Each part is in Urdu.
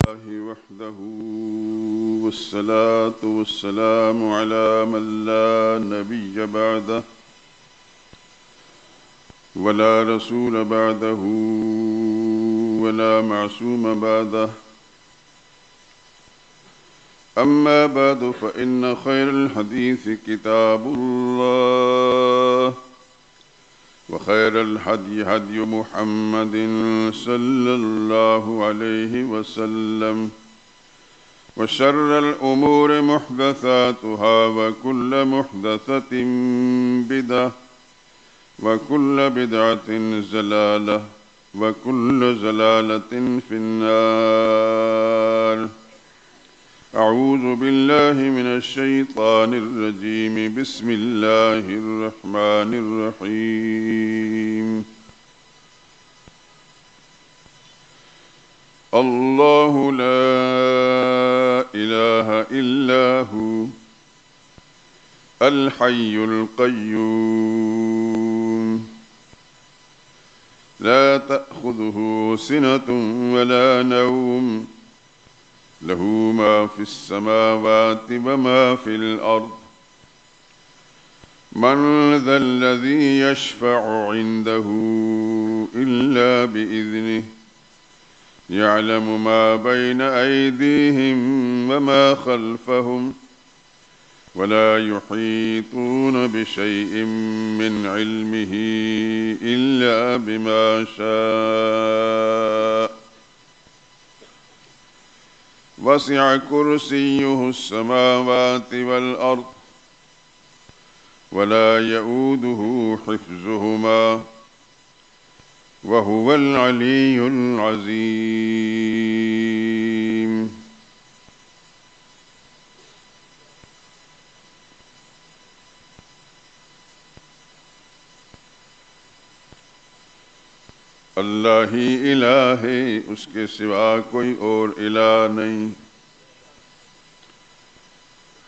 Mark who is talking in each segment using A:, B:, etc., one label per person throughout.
A: الله وحده والصلاة والسلام على من لا نبي بعده ولا رسول بعده ولا معصوم بعده أما بعد فإن خير الحديث كتاب الله وخير الهدي هدي محمد صلى الله عليه وسلم وشر الأمور محدثاتها وكل محدثة بدعة وكل بدعة ضلالة وكل ضلالة في النار. أعوذ بالله من الشيطان الرجيم. بسم الله الرحمن الرحيم. الله لا إله إلا هو الحي القيوم لا تأخذه سنة ولا نوم له ما في السماوات وما في الأرض من ذا الذي يشفع عنده إلا بإذنه يعلم ما بين أيديهم وما خلفهم ولا يحيطون بشيء من علمه إلا بما شاء وسع كرسيه السماوات والأرض ولا يؤوده حفظهما وهو العلي العظيم. اللہ ہی الہ ہے، اس کے سوا کوئی اور الہ نہیں.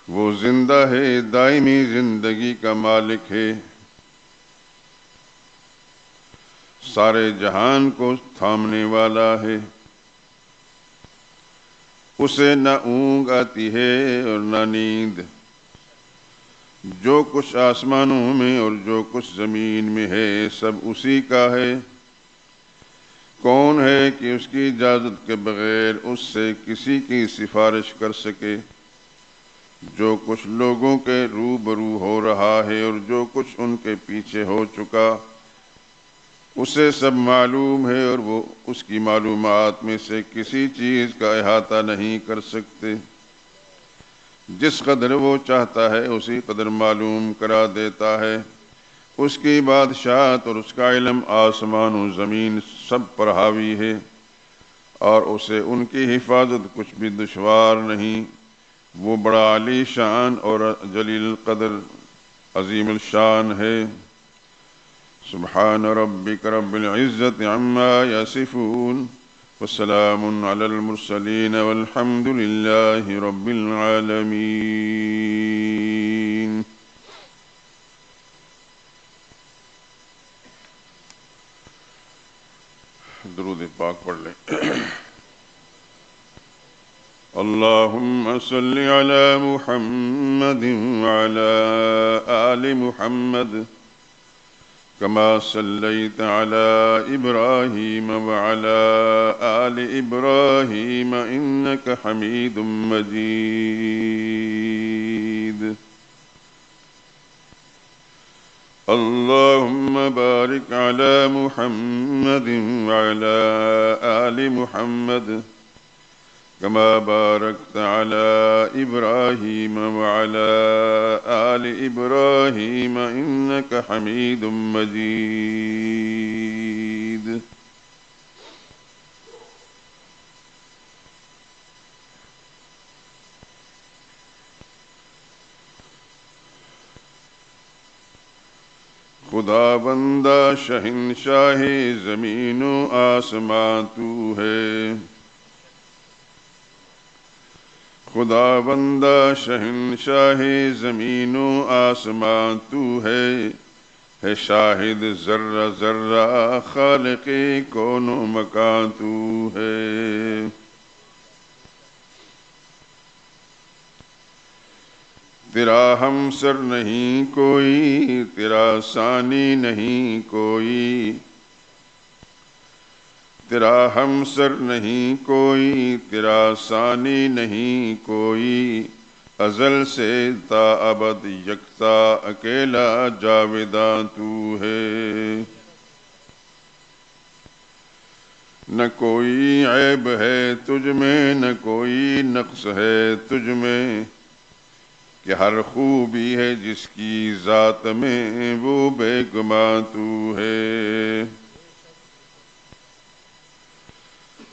A: وہ زندہ ہے، دائمی زندگی کا مالک ہے، سارے جہان کو تھامنے والا ہے. اسے نہ اونگ آتی ہے اور نہ نیند. جو کچھ آسمانوں میں اور جو کچھ زمین میں ہے سب اسی کا ہے. کون ہے کہ اس کی اجازت کے بغیر اس سے کسی کی سفارش کر سکے؟ جو کچھ لوگوں کے روبرو ہو رہا ہے اور جو کچھ ان کے پیچھے ہو چکا اسے سب معلوم ہے، اور وہ اس کی معلومات میں سے کسی چیز کا احاطہ نہیں کر سکتے. جس قدر وہ چاہتا ہے اسی قدر معلوم کرا دیتا ہے. اس کی بادشاہت اور اس کا علم آسمان و زمین سب پر حاوی ہے، اور اسے ان کی حفاظت کچھ بھی دشوار نہیں. وہ بڑا علی شان اور جلیل قدر عظیم الشان ہے. سبحان ربک رب العزت عما یصفون وسلام علی المرسلین والحمد للہ رب العالمین. درود پاک پڑھ لیں. اللہم صل علی محمد وعلی آل محمد كما صليت على إبراهيم وعلى آل إبراهيم إنك حميد مجيد. اللهم بارك على محمد وعلى آل محمد كما باركت على إبراهيم وعلى آل إبراهيم إنك حميد مجيد. خدا بندہ شہنشاہ زمین و آسمان تو ہے. خدا بندہ شہنشاہ زمین و آسمان تو ہے شاہد ذرہ ذرہ خالق کون و مکان تو ہے. تیرا ہمسر نہیں کوئی، تیرا ثانی نہیں کوئی، تیرا ہمسر نہیں کوئی، تیرا ثانی نہیں کوئی، ازل سے تا ابد یکتا اکیلا جاویداں تو ہے۔ نہ کوئی عیب ہے تجھ میں، نہ کوئی نقص ہے تجھ میں، کہ ہر خوبی ہے جس کی ذات میں وہ بے گماں تو ہے۔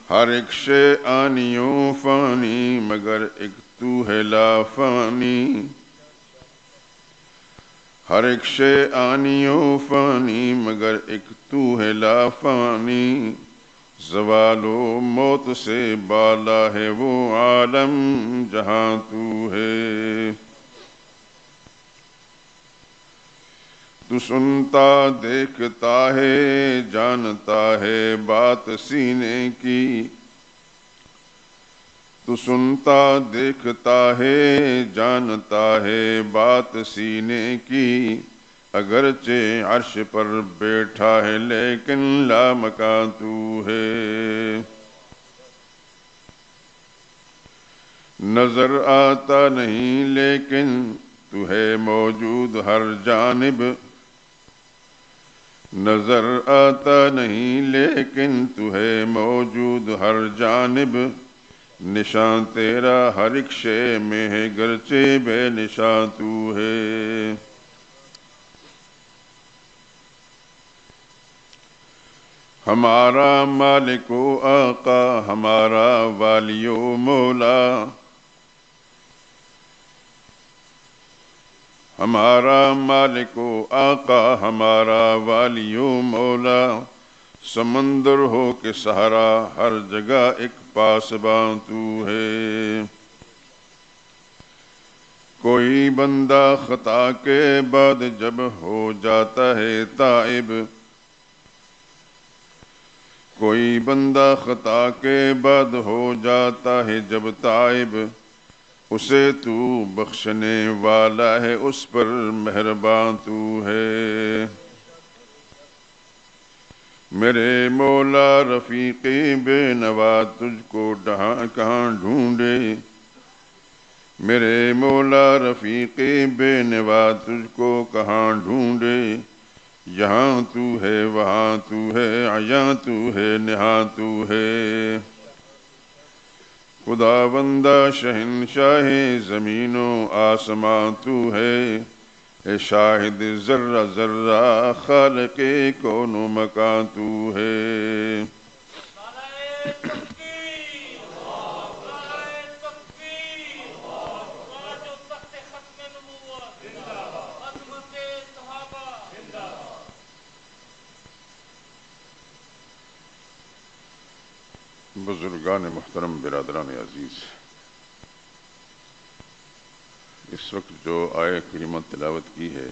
A: ہر ایک شے آنی و فانی مگر ایک تو ہے لا فانی، ہر ایک شے آنی و فانی مگر ایک تو ہے لا فانی، زوال و موت سے بالا ہے وہ عالم جہاں تو ہے۔ تو سنتا دیکھتا ہے جانتا ہے بات سینے کی، تو سنتا دیکھتا ہے جانتا ہے بات سینے کی، اگرچہ عرش پر بیٹھا ہے لیکن لامکاں تو ہے۔ نظر آتا نہیں لیکن تو ہے موجود ہر جانب، نظر آتا نہیں لیکن تو ہے موجود ہر جانب، نشان تیرا ہر ایک شے میں ہے گرچہ بے نشان تو ہے۔ ہمارا مالک و آقا، ہمارا والی و مولا، ہمارا مالک و آقا، ہمارا والی و مولا، سمندر ہو کہ صحرا ہر جگہ ایک پاسباں تو ہے۔ کوئی بندہ خطا کے بعد جب ہو جاتا ہے تائب، کوئی بندہ خطا کے بعد ہو جاتا ہے جب تائب، اسے تو بخشنے والا ہے اس پر مہرباں تو ہے۔ میرے مولا رفیقی بے نوا تجھ کو کہاں ڈھونڈے، میرے مولا رفیقی بے نوا تجھ کو کہاں ڈھونڈے، یہاں تو ہے وہاں تو ہے عیاں تو ہے نہاں تو ہے۔ خدا بندہ شہنشاہ زمین و آسماں تو ہے، اے شاہد ذرہ ذرہ خالق کون و مکان تو ہے۔ بزرگان محترم، برادران عزیز، اس وقت جو آیہ کریمہ تلاوت کی ہے،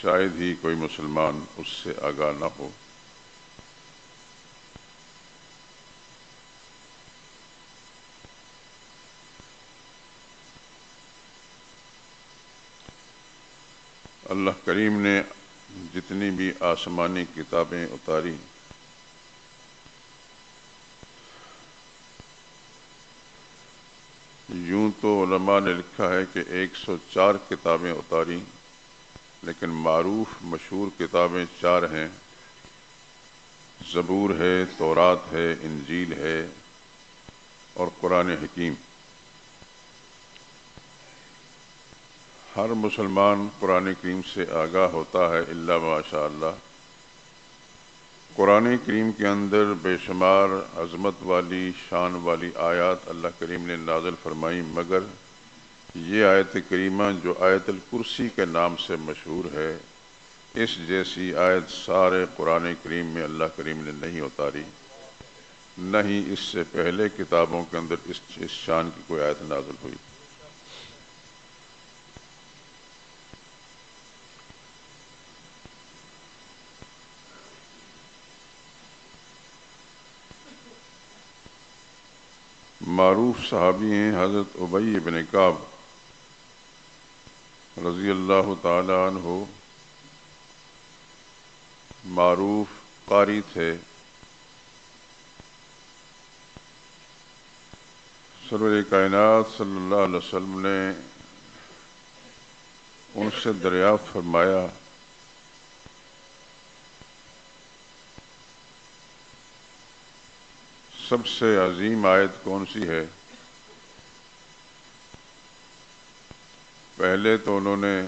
A: شاید ہی کوئی مسلمان اس سے آگاہ نہ ہو۔ اللہ کریم نے جتنی بھی آسمانی کتابیں اتاری، یوں تو علماء نے لکھا ہے کہ 104 کتابیں اتاری، لیکن معروف مشہور کتابیں 4 ہیں۔ زبور ہے، تورات ہے، انجیل ہے اور قرآن حکیم۔ ہر مسلمان قرآن کریم سے آگاہ ہوتا ہے الا ماشاء اللہ۔ قرآن کریم کے اندر بے شمار عظمت والی شان والی آیات اللہ کریم نے نازل فرمائی، مگر یہ آیت کریمہ جو آیت الکرسی کے نام سے مشہور ہے، اس جیسی آیت سارے قرآن کریم میں اللہ کریم نے نہیں اتاری، نہ ہی اس سے پہلے کتابوں کے اندر اس شان کی کوئی آیت نازل ہوئی۔ معروف صحابی ہیں حضرت ابی بن کعب رضی اللہ تعالی عنہ، معروف قاری تھے۔ سرور کائنات صلی اللہ علیہ وسلم نے ان سے دریافت فرمایا سب سے عظیم آیت کون سی ہے؟ پہلے تو انہوں نے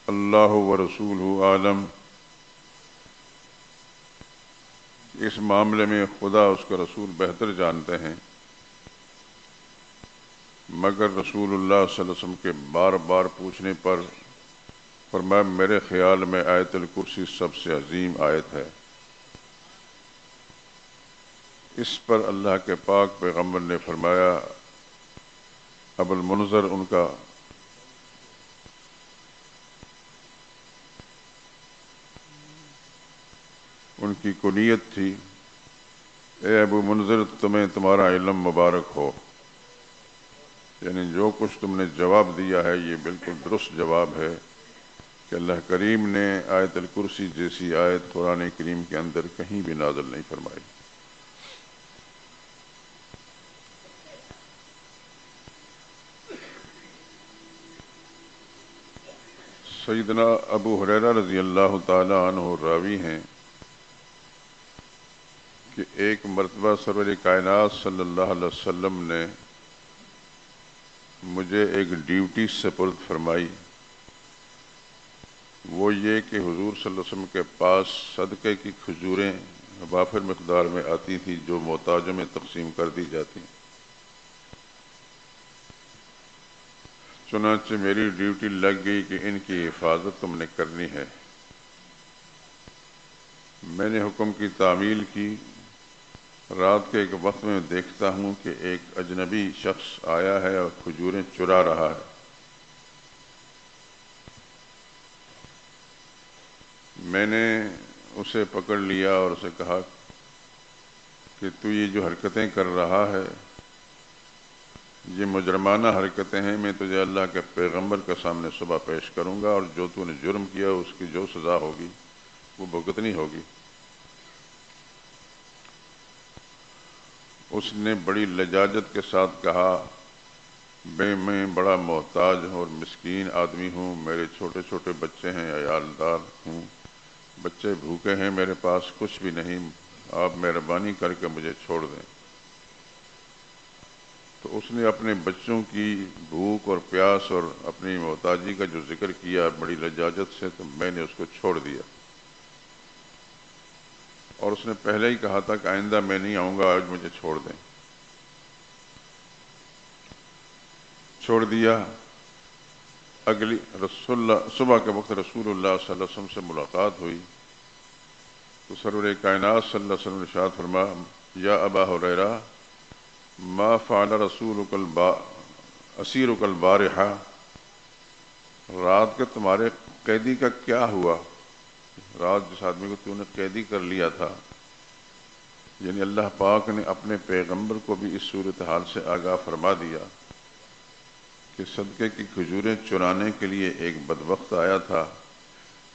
A: اللہ و رسولہ عالم، اس معاملے میں خدا اس کا رسول بہتر جانتے ہیں، مگر رسول اللہ صلی اللہ علیہ وسلم کے بار بار پوچھنے پر فرمایا میرے خیال میں آیت الکرسی سب سے عظیم آیت ہے۔ اس پر اللہ کے پاک پیغمبر نے فرمایا، ابو المنذر ان کی کنیت تھی، اے ابو منذر تمہیں تمہارا علم مبارک ہو، یعنی جو کچھ تم نے جواب دیا ہے یہ بالکل درست جواب ہے کہ اللہ کریم نے آیت الکرسی جیسی آیت قرآن کریم کے اندر کہیں بھی نازل نہیں فرمائی۔ سیدنا ابو ہریرہ رضی اللہ تعالی عنہ راوی ہیں کہ ایک مرتبہ سرور کائنات صلی اللہ علیہ وسلم نے مجھے ایک ڈیوٹی سپرد فرمائی، وہ یہ کہ حضور صلی اللہ علیہ وسلم کے پاس صدقے کی کھجوریں وافر مقدار میں آتی تھیں جو محتاجوں میں تقسیم کر دی جاتی۔ چنانچہ میری ڈیوٹی لگ گئی کہ ان کی حفاظت تم نے کرنی ہے۔ میں نے حکم کی تعمیل کی۔ رات کے ایک وقت میں دیکھتا ہوں کہ ایک اجنبی شخص آیا ہے اور کھجوریں چرا رہا ہے۔ میں نے اسے پکڑ لیا اور اسے کہا کہ تو یہ جو حرکتیں کر رہا ہے یہ مجرمانہ حرکتیں ہیں، میں تجھے اللہ کے پیغمبر کے سامنے صبح پیش کروں گا اور جو تو نے جرم کیا اس کی جو سزا ہوگی وہ بھگتنی ہوگی۔ اس نے بڑی لجاجت کے ساتھ کہا میں بڑا محتاج اور مسکین آدمی ہوں، میرے چھوٹے چھوٹے بچے ہیں، عیالدار ہوں، بچے بھوکے ہیں، میرے پاس کچھ بھی نہیں، آپ مہربانی کر کے مجھے چھوڑ دیں۔ تو اس نے اپنے بچوں کی بھوک اور پیاس اور اپنی محتاجی کا جو ذکر کیا بڑی لجاجت سے، تو میں نے اس کو چھوڑ دیا، اور اس نے پہلے ہی کہا تھا کہ آئندہ میں نہیں آؤں گا، آج مجھے چھوڑ دیں۔ چھوڑ دیا۔ اگلی صبح کے وقت رسول اللہ صلی اللہ علیہ وسلم سے ملاقات ہوئی تو سرور کائنات صلی اللہ علیہ وسلم نے ارشاد فرمایا یا ابا ہریرہ ما فعل اسیرک البارحہ، رات کے تمہارے قیدی کا کیا ہوا؟ رات جس آدمی کو تو نے قیدی کر لیا تھا، یعنی اللہ پاک نے اپنے پیغمبر کو بھی اس صورتحال سے آگاہ فرما دیا کہ صدقے کی کھجوریں چرانے کے لیے ایک بدبخت آیا تھا۔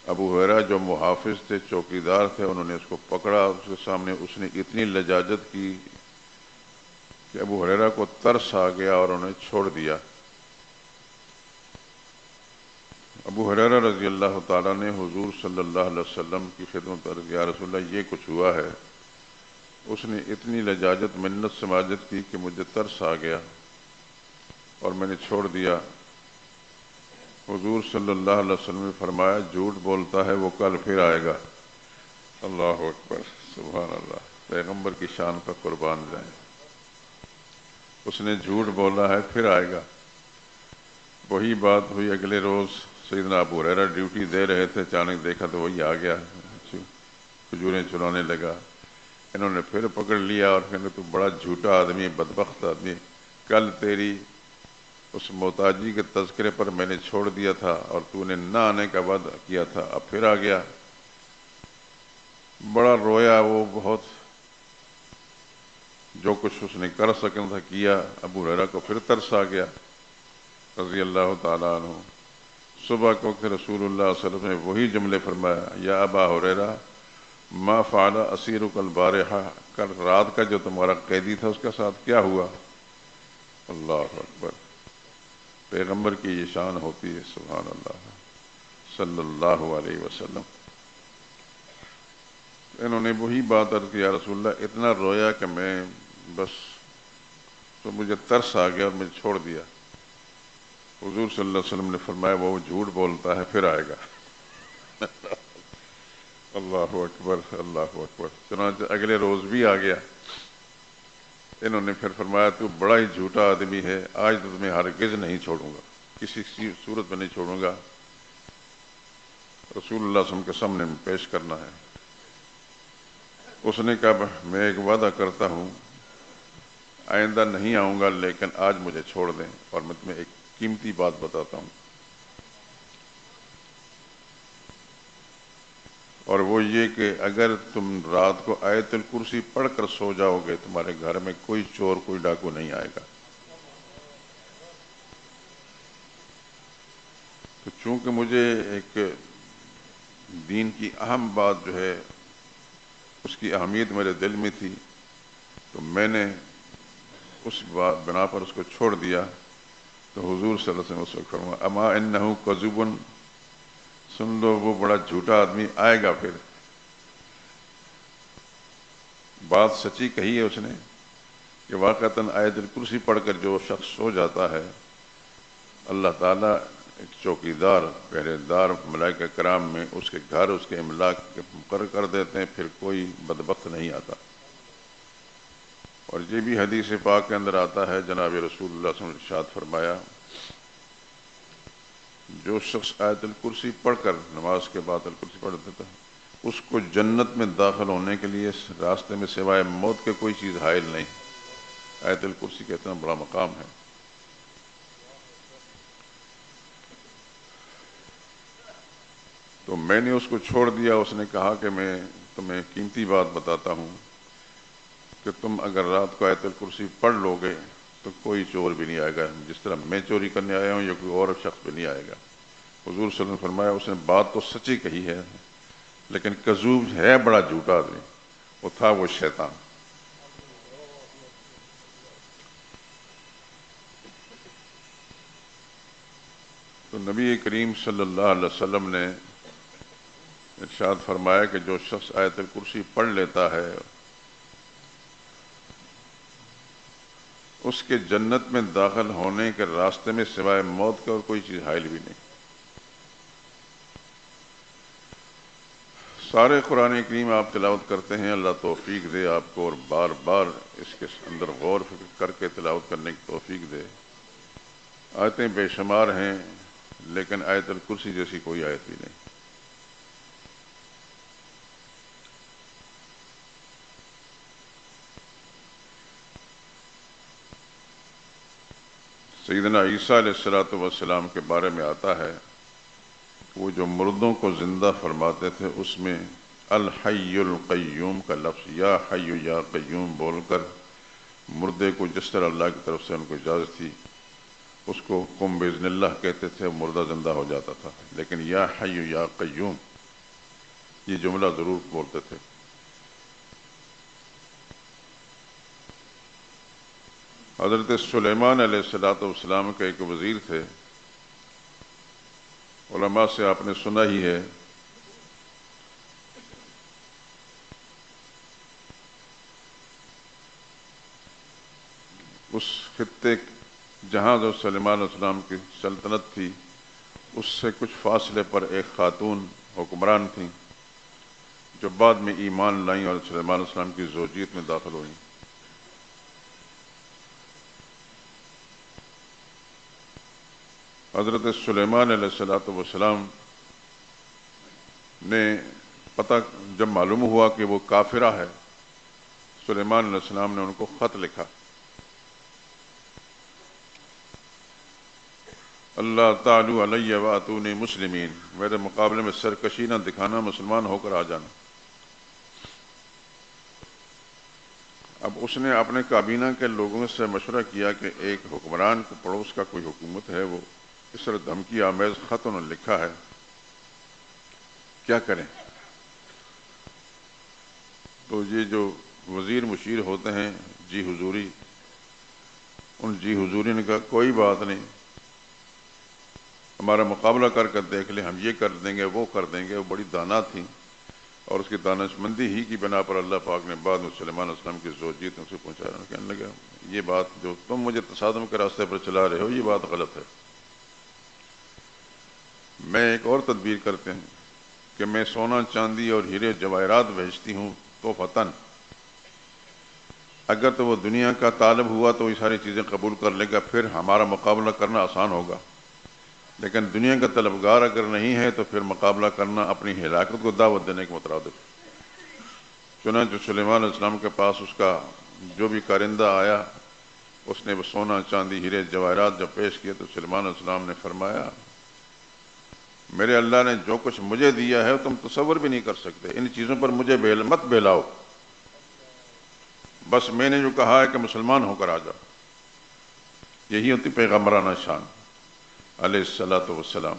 A: ابو ہریرہ جو محافظ تھے، چوکیدار تھے، انہوں نے اس کو پکڑا، اس کے سامنے اس نے اتنی لجاجت کی کہ ابو ہریرہ کو ترس آ گیا اور انہیں چھوڑ دیا۔ ابو ہریرہ رضی اللہ تعالیٰ نے حضور صلی اللہ علیہ وسلم کی خدمت عرض یا رسول اللہ یہ کچھ ہوا ہے۔ اس نے اتنی لجاجت منت سماجت کی کہ مجھے ترس آ گیا اور میں نے چھوڑ دیا۔ حضور صلی اللہ علیہ وسلم نے فرمایا جھوٹ بولتا ہے وہ کل پھر آئے گا۔ اللہ اکبر، سبحان اللہ، پیغمبر کی شان کا قربان جائیں۔ اس نے جھوٹ بولا ہے، پھر آئے گا۔ وہی بات ہوئی اگلے روز، سیدنا ابو ہریرہ ڈیوٹی دے رہے تھے، اچانک دیکھا تو وہی آ گیا، کھجوریں چرانے لگا۔ انہوں نے پھر پکڑ لیا اور کہنے تو بڑا جھوٹا آدمی، بدبخت آدمی، کل تیری اس محتاجی کے تذکرے پر میں نے چھوڑ دیا تھا اور تو نے نہ آنے کا وعدہ کیا تھا، اب پھر آ گیا۔ بڑا رویا وہ، بہت جو کچھ اس نے کر سکنا تھا کیا۔ ابو ہریرہ کو پھر ترس آ گیا رضی اللہ تعالیٰ عنہ۔ صبح کے وقت رسول اللہ صلی اللہ علیہ وسلم نے وہی جملے فرمایا، یا ابا ہریرہ ما فعل اسیرک البارحہ، کل رات کا جو تمہارا قیدی تھا اس کے ساتھ کیا ہوا؟ اللہ اکبر، پیغمبر کی یہ شان ہوتی ہے، سبحان اللہ صلی اللہ علیہ وسلم۔ انہوں نے وہی بات عرض کی، یا رسول اللہ اتنا رویا کہ میں بس تو مجھے ترس آ گیا اور مجھے چھوڑ دیا۔ حضور صلی اللہ علیہ وسلم نے فرمایا وہ جھوٹ بولتا ہے، پھر آئے گا۔ اللہ اکبر، اللہ اکبر۔ چنانچہ اگلے روز بھی آ گیا۔ انہوں نے پھر فرمایا تو بڑا ہی جھوٹا آدمی ہے، آج تو تمہیں ہرگز نہیں چھوڑوں گا، کسی صورت میں نہیں چھوڑوں گا۔ رسول اللہ صلی اللہ علیہ وسلم کے سامنے میں پیش کرنا ہے۔ اس نے کہا میں ایک وعدہ کرتا ہوں آئندہ نہیں آؤں گا، لیکن آج مجھے چھوڑ دیں اور میں تمہیں ایک قیمتی بات بتاتا ہوں، اور وہ یہ کہ اگر تم رات کو آیت الکرسی پڑھ کر سو جاؤ گے تمہارے گھر میں کوئی چور کوئی ڈاکو نہیں آئے گا۔ تو چونکہ مجھے ایک دین کی اہم بات جو ہے اس کی اہمیت میرے دل میں تھی، تو میں نے اس بنا پر اس کو چھوڑ دیا۔ تو حضور صلی اللہ علیہ وسلم اس وقت فرمایا اما انہ کذوب، سن لو وہ بڑا جھوٹا آدمی آئے گا۔ پھر بات سچی کہی ہے اس نے کہ واقعتاً آیت الکرسی پڑھ کر جو شخص سو جاتا ہے، اللہ تعالیٰ ایک چوکیدار پہرے دار ملائکہ کرام میں اس کے گھر اس کے املاک مقرر کر دیتے ہیں، پھر کوئی بدبخت نہیں آتا۔ اور یہ بھی حدیث پاک کے اندر آتا ہے، جناب رسول اللہ صلی اللہ علیہ وسلم نے ارشاد فرمایا جو شخص آیت الکرسی پڑھ کر نماز کے بعد الکرسی پڑھ دیتا ہے اس کو جنت میں داخل ہونے کے لیے راستے میں سوائے موت کے کوئی چیز حائل نہیں۔ آیت الکرسی کا اتنا بڑا مقام ہے۔ تو میں نے اس کو چھوڑ دیا۔ اس نے کہا کہ میں تمہیں قیمتی بات بتاتا ہوں کہ تم اگر رات کو آیت الکرسی پڑھ لو گے تو کوئی چور بھی نہیں آئے گا، جس طرح میں چوری کرنے آیا ہوں یا کوئی اور شخص بھی نہیں آئے گا۔ حضور صلی اللہ علیہ وسلم نے فرمایا اس نے بات تو سچی کہی ہے، لیکن کذوب ہے بڑا جھوٹا آدمی، وہ تھا وہ شیطان۔ تو نبی کریم صلی اللہ علیہ وسلم نے ارشاد فرمایا کہ جو شخص آیت الکرسی پڑھ لیتا ہے اس کے جنت میں داخل ہونے کے راستے میں سوائے موت کے اور کوئی چیز حائل بھی نہیں۔ سارے قرآن کریم آپ تلاوت کرتے ہیں، اللہ توفیق دے آپ کو، اور بار بار اس کے اندر غور فکر کر کے تلاوت کرنے کی توفیق دے۔ آیتیں بے شمار ہیں، لیکن آیت الکرسی جیسی کوئی آیت بھی نہیں۔ سیدنا عیسیٰ علیہ السلام کے بارے میں آتا ہے وہ جو مردوں کو زندہ فرماتے تھے اس میں الحی القیوم کا لفظ یا حی یا قیوم بول کر مردے کو جس طرح اللہ کی طرف سے ان کو اجازت تھی اس کو قم باذن اللہ کہتے تھے، مردہ زندہ ہو جاتا تھا، لیکن یا حی یا قیوم یہ جملہ ضرور بولتے تھے۔ حضرت سلیمان علیہ السلام کے ایک وزیر تھے، علماء سے آپ نے سنا ہی ہے، اس خطے جہاں جو سلیمان علیہ السلام کی سلطنت تھی اس سے کچھ فاصلے پر ایک خاتون حکمران تھیں جو بعد میں ایمان لائیں اور سلیمان علیہ السلام کی زوجیت میں داخل ہوئیں۔ حضرت سلیمان علیہ السلام نے پتہ جب معلوم ہوا کہ وہ کافرہ ہے، سلیمان علیہ السلام نے ان کو خط لکھا، اللہ تعالی علیہ واتونی مسلمین، میرے مقابلے میں سرکشی نہ دکھانا، مسلمان ہو کر آ جانا۔ اب اس نے اپنے کابینہ کے لوگوں سے مشورہ کیا کہ ایک حکمران کو پڑوس کا کوئی حکومت ہے، وہ اس طرح دھمکی آمیز خط انہوں نے لکھا ہے، کیا کریں؟ تو یہ جو وزیر مشیر ہوتے ہیں جی حضوری، ان جی حضوری نے کہا کوئی بات نہیں، ہمارا مقابلہ کر کر دیکھ لیں، ہم یہ کر دیں گے، وہ کر دیں گے۔ وہ بڑی دانا تھیں، اور اس کی دانشمندی ہی کی بنا پر اللہ پاک نے بعد میں سلیمان علیہ السلام کی زوجیت اسے پہنچایا۔ کہنے لگا یہ بات جو تم مجھے تصادم کے راستے پر چلا رہے ہو، یہ بات غلط ہے۔ میں ایک اور تدبیر کرتے ہیں کہ میں سونا چاندی اور ہیرے جواہرات بھیجتی ہوں تو فتن، اگر تو وہ دنیا کا طالب ہوا تو یہ ساری چیزیں قبول کر لے گا، پھر ہمارا مقابلہ کرنا آسان ہوگا، لیکن دنیا کا طلبگار اگر نہیں ہے تو پھر مقابلہ کرنا اپنی ہلاکت کو دعوت دینے کے مترادف۔ چنانچہ سلیمان علیہ السلام کے پاس اس کا جو بھی کارندہ آیا، اس نے وہ سونا چاندی ہیرے جواہرات جب پیش کیے تو سلیمان علیہ السلام نے فرمایا میرے اللہ نے جو کچھ مجھے دیا ہے تم تصور بھی نہیں کر سکتے، ان چیزوں پر مجھے مت بہلاؤ، بس میں نے جو کہا ہے کہ مسلمان ہو کر آ جاؤ، یہی ہوتی پیغمبرانہ شان علیہ الصلاۃ والسلام۔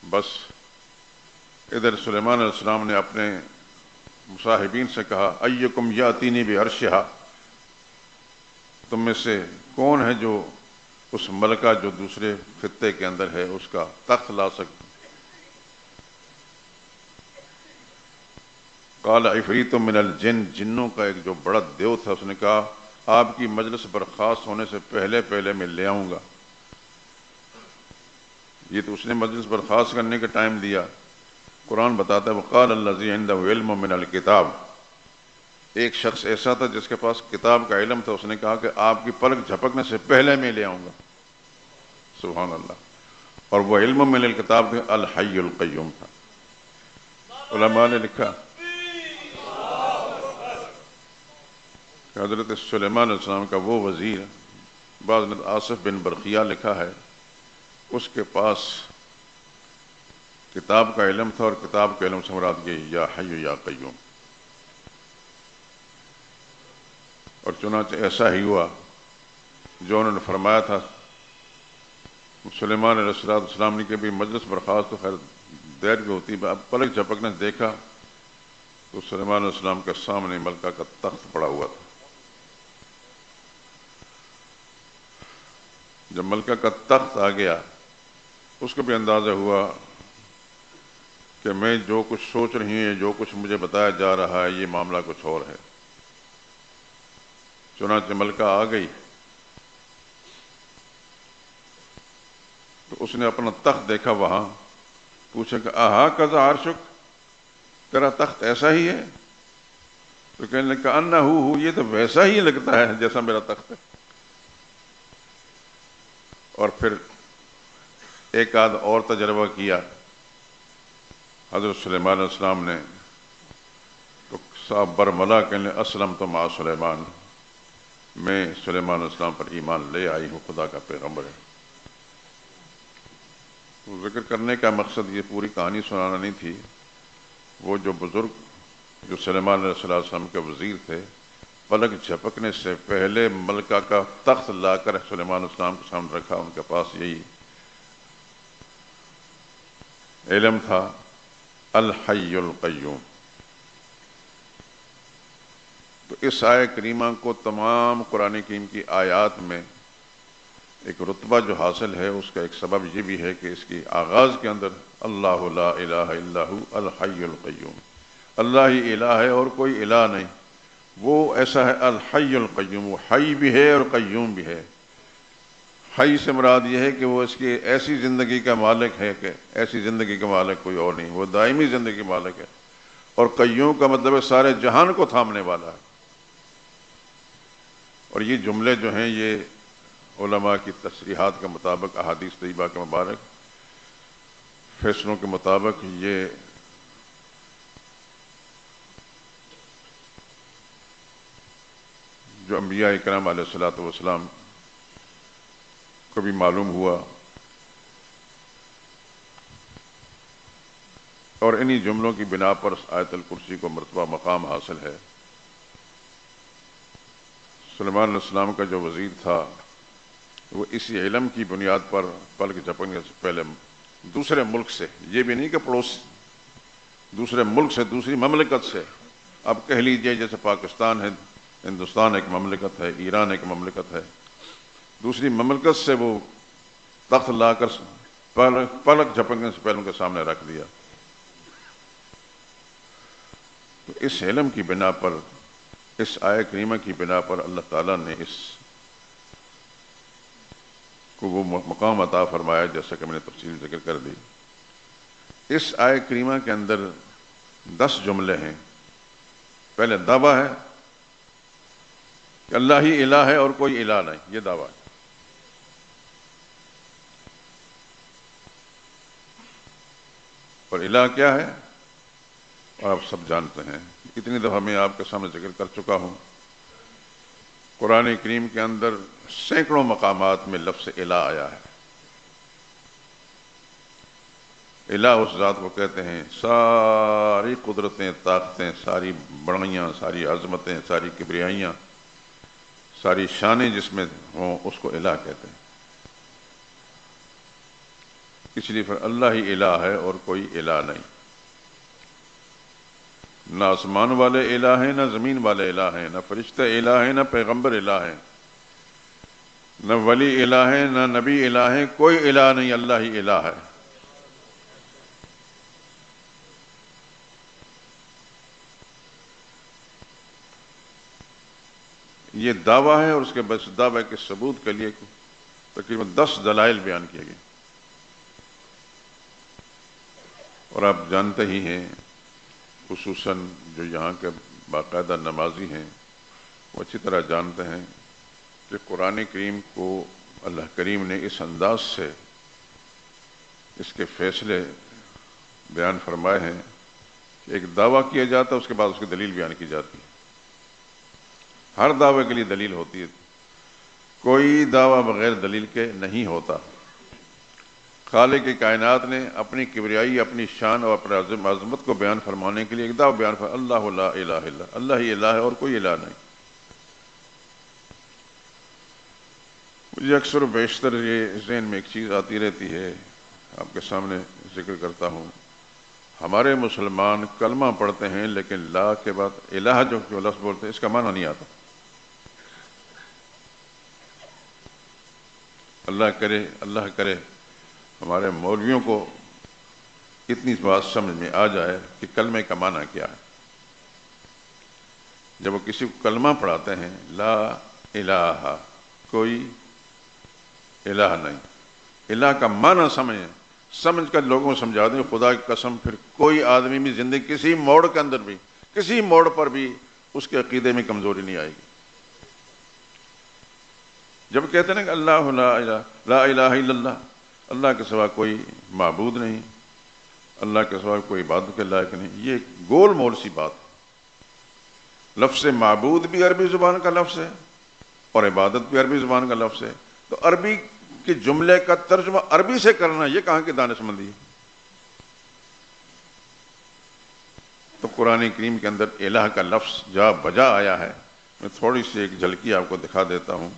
A: بس ادھر سلیمان علیہ السلام نے اپنے مصاحبین سے کہا ایکم یاتینی بعرشہا، تم میں سے کون ہے جو اس ملکہ جو دوسرے خطے کے اندر ہے اس کا تخت لا سکتا؟ قال عفریت من الجن، جنوں کا ایک جو بڑا دیو تھا، اس نے کہا آپ کی مجلس برخاست ہونے سے پہلے پہلے میں لے آؤں گا۔ یہ تو اس نے مجلس برخاست کرنے کا ٹائم دیا۔ قرآن بتاتا ہے وقال الذی عندہ علم من الکتاب، ایک شخص ایسا تھا جس کے پاس کتاب کا علم تھا، اس نے کہا کہ آپ کی پلک جھپکنے سے پہلے میں لے آؤں گا۔ سبحان اللہ۔ اور وہ علم من الکتاب الحی القیوم تھا۔ علماء نے لکھا کہ حضرت سلیمان علیہ السلام کا وہ وزیر، بعض نے آصف بن برقیہ لکھا ہے، اس کے پاس کتاب کا علم تھا، اور کتاب کے علم سے مراد یہ یا حی یا قیوم۔ اور چنانچہ ایسا ہی ہوا جو انہوں نے فرمایا تھا۔ سلیمان علیہ السلام نے کہ بھی مجلس برخاست تو خیر دیر کی ہوتی، اب پلک جھپکنے دیکھا تو سلیمان علیہ السلام کے سامنے ملکہ کا تخت پڑا ہوا تھا۔ جب ملکہ کا تخت آ گیا، اس کو بھی اندازہ ہوا کہ میں جو کچھ سوچ رہی ہوں، جو کچھ مجھے بتایا جا رہا ہے، یہ معاملہ کچھ اور ہے۔ چنانچہ ملکہ آ گئی تو اس نے اپنا تخت دیکھا، وہاں پوچھا کہ آہا کذا عرشک، تیرا تخت ایسا ہی ہے؟ تو کہنے لگا انہو، یہ تو ویسا ہی لگتا ہے جیسا میرا تخت ہے۔ اور پھر ایک آدھ اور تجربہ کیا حضرت سلیمان علیہ السلام نے، تو صاحب برملا کہنے اسلم تو مع سلیمان، میں سلیمان علیہ السلام پر ایمان لے آئی ہوں، خدا کا پیغمبر ہے۔ تو ذکر کرنے کا مقصد یہ پوری کہانی سنانا نہیں تھی۔ وہ جو بزرگ جو سلیمان علیہ السلام کے وزیر تھے، پلک جھپکنے سے پہلے ملکہ کا تخت لا کر سلیمان علیہ السلام کے سامنے رکھا، ان کے پاس یہی علم تھا الحی القیوم۔ تو اس آیہ کریمہ کو تمام قرآن کریم کی آیات میں ایک رتبہ جو حاصل ہے، اس کا ایک سبب یہ بھی ہے کہ اس کی آغاز کے اندر اللہ لا الہ الا ہو الحی القیوم، اللہ ہی الہ ہے اور کوئی الہ نہیں، وہ ایسا ہے الحی القیوم، وہ حی بھی ہے اور قیوم بھی ہے۔ حی سے مراد یہ ہے کہ وہ اس کی ایسی زندگی کا مالک ہے کہ ایسی زندگی کا مالک کوئی اور نہیں، وہ دائمی زندگی مالک ہے۔ اور قیوم کا مطلب ہے سارے جہان کو تھامنے والا ہے۔ اور یہ جملے جو ہیں یہ علماء کی تصریحات کے مطابق، احادیث طیبہ کے مبارک فیصلوں کے مطابق، یہ جو انبیاء اکرام علیہ الصلوۃ والسلام کو بھی معلوم ہوا، اور انہی جملوں کی بنا پر آیت الکرسی کو مرتبہ مقام حاصل ہے۔ سلیمان علیہ السلام کا جو وزیر تھا وہ اسی علم کی بنیاد پر پلک جھپکنے سے پہلے دوسرے ملک سے، یہ بھی نہیں کہ پڑوس، دوسرے ملک سے، دوسری مملکت سے، اب کہہ لیجئے جیسے پاکستان ہے، ہندوستان ایک مملکت ہے، ایران ایک مملکت ہے، دوسری مملکت سے وہ تخت لا کر پلک جھپکنے سے پہلے ان کے سامنے رکھ دیا. تو اس علم کی بنا پر، اس آیہ کریمہ کی بنا پر اللہ تعالیٰ نے اس کو وہ مقام عطا فرمایا جیسا کہ میں نے تفصیل ذکر کر دی. اس آیہ کریمہ کے اندر 10 جملے ہیں. پہلے دعویٰ ہے کہ اللہ ہی الہ ہے اور کوئی الہ نہیں، یہ دعویٰ ہے. اور الہ کیا ہے اور آپ سب جانتے ہیں، اتنی دفعہ میں آپ کے سامنے ذکر کر چکا ہوں. قرآن کریم کے اندر سینکڑوں مقامات میں لفظ الہ آیا ہے. الہ اس ذات کو کہتے ہیں ساری قدرتیں، طاقتیں، ساری بڑائیاں، ساری عظمتیں، ساری کبریائیاں، ساری شانیں جس میں ہوں اس کو الہ کہتے ہیں. اس لیے پھر اللہ ہی الہ ہے اور کوئی الہ نہیں. نہ آسمان والے الہ ہیں، نہ زمین والے الہ ہیں، نہ فرشتے الہ ہیں، نہ پیغمبر الہ ہیں، نہ ولی الہ ہیں، نہ نبی الہ ہیں، کوئی الہ نہیں، اللہ ہی الہ ہے. یہ دعویٰ ہے اور اس کے بس دعوے کے ثبوت کے لیے تقریباً 10 دلائل بیان کیے گئے. اور آپ جانتے ہی ہیں، خصوصاً جو یہاں کے باقاعدہ نمازی ہیں وہ اچھی طرح جانتے ہیں کہ قرآن کریم کو اللہ کریم نے اس انداز سے اس کے فیصلے بیان فرمائے ہیں کہ ایک دعویٰ کیا جاتا ہے، اس کے بعد اس کی دلیل بیان کی جاتی ہے. ہر دعوے کے لیے دلیل ہوتی ہے، کوئی دعویٰ بغیر دلیل کے نہیں ہوتا. خالق کائنات نے اپنی کبریائی، اپنی شان اور اپنے عظمت کو بیان فرمانے کے لیے ایک دعویٰ بیان فرمایا، اللہ لا الہ الا اللہ ہی الہ ہے اور کوئی الہ نہیں. مجھے اکثر و بیشتر یہ ذہن میں ایک چیز آتی رہتی ہے، آپ کے سامنے ذکر کرتا ہوں. ہمارے مسلمان کلمہ پڑھتے ہیں لیکن لا کے بعد الہ جو لفظ بولتے ہیں اس کا معنی نہیں آتا. اللہ کرے ہمارے مولویوں کو اتنی بات سمجھ میں آ جائے کہ کلمے کا معنی کیا ہے. جب وہ کسی کو کلمہ پڑھاتے ہیں، لا الہ، کوئی الہ نہیں، الہ کا معنی سمجھ کر لوگوں کو سمجھا دیں. خدا کی قسم پھر کوئی آدمی بھی زندگی کسی موڑ کے اندر بھی، کسی موڑ پر بھی اس کے عقیدے میں کمزوری نہیں آئے گی. جب کہتے ہیں کہ اللہ لا الہ الا اللہ، اللہ کے سوا کوئی معبود نہیں، اللہ کے سوا کوئی عبادت کے لائق نہیں، یہ گول مول سی بات. لفظ معبود بھی عربی زبان کا لفظ ہے اور عبادت بھی عربی زبان کا لفظ ہے. تو عربی کے جملے کا ترجمہ عربی سے کرنا یہ کہاں کی دانش مندی ہے؟ تو قرآن کریم کے اندر الہ کا لفظ جا بجا آیا ہے. میں تھوڑی سی ایک جھلکی آپ کو دکھا دیتا ہوں.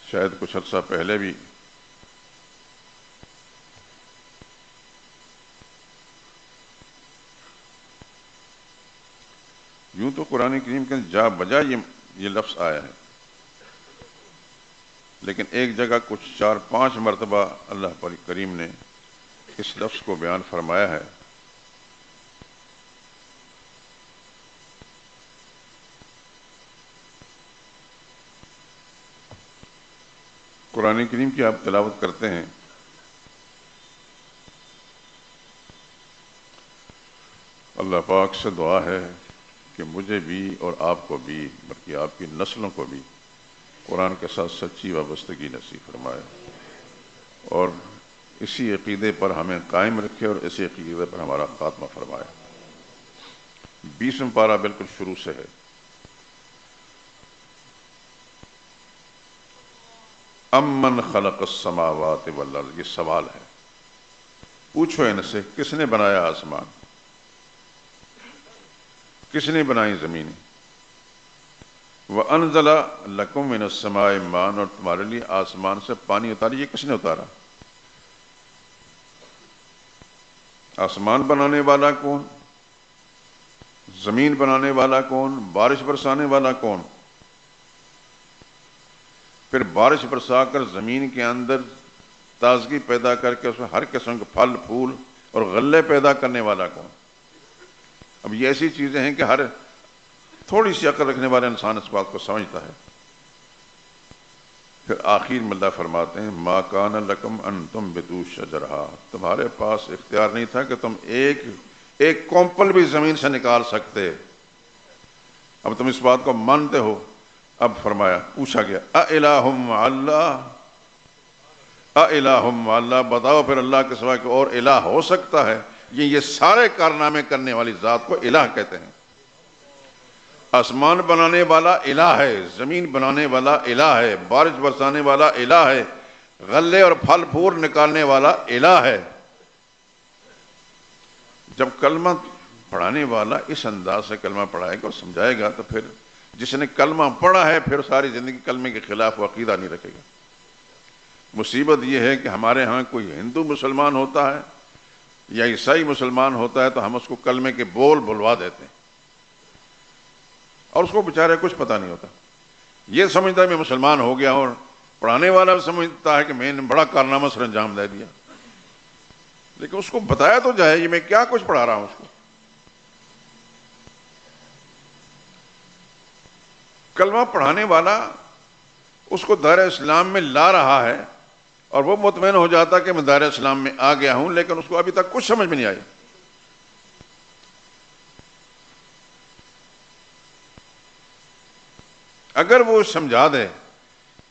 A: شاید کچھ عرصہ پہلے بھی یوں تو قرآن کریم کے جا بجا یہ لفظ آیا ہے، لیکن ایک جگہ کچھ 4-5 مرتبہ اللہ کریم نے اس لفظ کو بیان فرمایا ہے. قرآن کریم کی آپ تلاوت کرتے ہیں، اللہ پاک سے دعا ہے کہ مجھے بھی اور آپ کو بھی، بلکہ آپ کی نسلوں کو بھی قرآن کے ساتھ سچی وابستگی نصیب فرمائے اور اسی عقیدے پر ہمیں قائم رکھے اور اسی عقیدے پر ہمارا خاتمہ فرمائے. 20واں پارہ بالکل شروع سے ہے. امن خلق السماوات والارض، یہ سوال ہے. پوچھو ان سے کس نے بنایا آسمان، کس نے بنائی زمین، وَأَنزَلَ لَكُم مِّنَ السَّمَاءِ مَاءً، اور تمہارے لیے آسمان سے پانی اتارا. یہ کس نے اتارا؟ آسمان بنانے والا کون؟ زمین بنانے والا کون؟ بارش برسانے والا کون؟ پھر بارش برسا کر زمین کے اندر تازگی پیدا کر کے اس میں ہر قسم کے پھل پھول اور غلے پیدا کرنے والا کون؟ اب یہ ایسی چیزیں ہیں کہ ہر تھوڑی سی عقل رکھنے والا انسان اس بات کو سمجھتا ہے. پھر آخر میں اللہ فرماتے ہیں ما کان لکم ان تنبتوا شجرہا، تمہارے پاس اختیار نہیں تھا کہ تم ایک کومپل بھی زمین سے نکال سکتے. اب تم اس بات کو مانتے ہو. اب فرمایا، پوچھا گیا اَإِلَٰهٌ مَّعَ اللَّهِ، اَإِلَٰهٌ مَّعَ اللَّهِ، بتاؤ پھر اللہ کے سوا کوئی اور الہ ہو سکتا ہے؟ یہ سارے کارنامے کرنے والی ذات کو الہ کہتے ہیں. آسمان بنانے والا الہ ہے، زمین بنانے والا الہ ہے، بارش برسانے والا الہ ہے، غلے اور پھل پھول نکالنے والا الہ ہے. جب کلمہ پڑھانے والا اس انداز سے کلمہ پڑھائے گا اور سمجھائے گا تو پھر جس نے کلمہ پڑھا ہے پھر ساری زندگی کلمے کے خلاف وہ عقیدہ نہیں رکھے گا. مصیبت یہ ہے کہ ہمارے ہاں کوئی ہندو مسلمان ہوتا ہے یا عیسائی مسلمان ہوتا ہے تو ہم اس کو کلمے کے بول بلوا دیتے ہیں اور اس کو بیچارے کچھ پتہ نہیں ہوتا. یہ سمجھتا ہے میں مسلمان ہو گیا، اور پڑھانے والا سمجھتا ہے کہ میں نے بڑا کارنامہ سر انجام دے دیا. لیکن اس کو بتایا تو جائے یہ میں کیا کچھ پڑھا رہا ہوں اس کو. کلمہ پڑھانے والا اس کو دائرہ اسلام میں لا رہا ہے اور وہ مطمئن ہو جاتا کہ میں دائرہ اسلام میں آ گیا ہوں، لیکن اس کو ابھی تک کچھ سمجھ میں نہیں آئی. اگر وہ سمجھا دے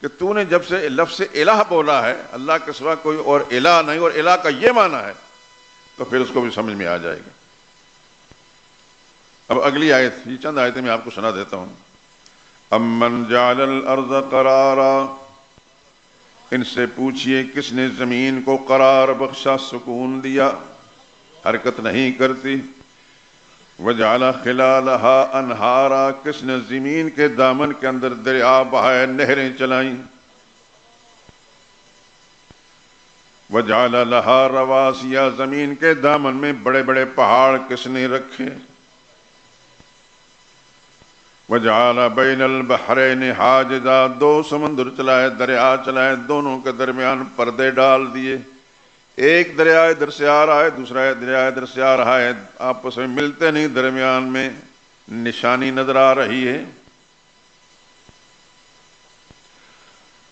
A: کہ تو نے جب سے لفظ الہ بولا ہے اللہ کے سوا کوئی اور الہ نہیں اور الہ کا یہ معنی ہے، تو پھر اس کو بھی سمجھ میں آ جائے گا. اب اگلی آیت، یہ چند آیتیں میں آپ کو سنا دیتا ہوں. امن جعل الارض قرارا، ان سے پوچھئے کس نے زمین کو قرار بخشا، سکون دیا، حرکت نہیں کرتی. وجعل خلالها انہارا، کس نے زمین کے دامن کے اندر دریا بہائے، نہریں چلائیں. وجعل لها رواسیا، زمین کے دامن میں بڑے بڑے پہاڑ کس نے رکھے. وجعل بین البحرین حاجزا، دو سمندر چلائے، دریا چلائے، دونوں کے درمیان پردے ڈال دیے. ایک دریا ادھر سے آ رہا ہے، دوسرا دریا ادھر سے آ رہا ہے، آپس میں ملتے نہیں، درمیان میں نشانی نظر آ رہی ہے.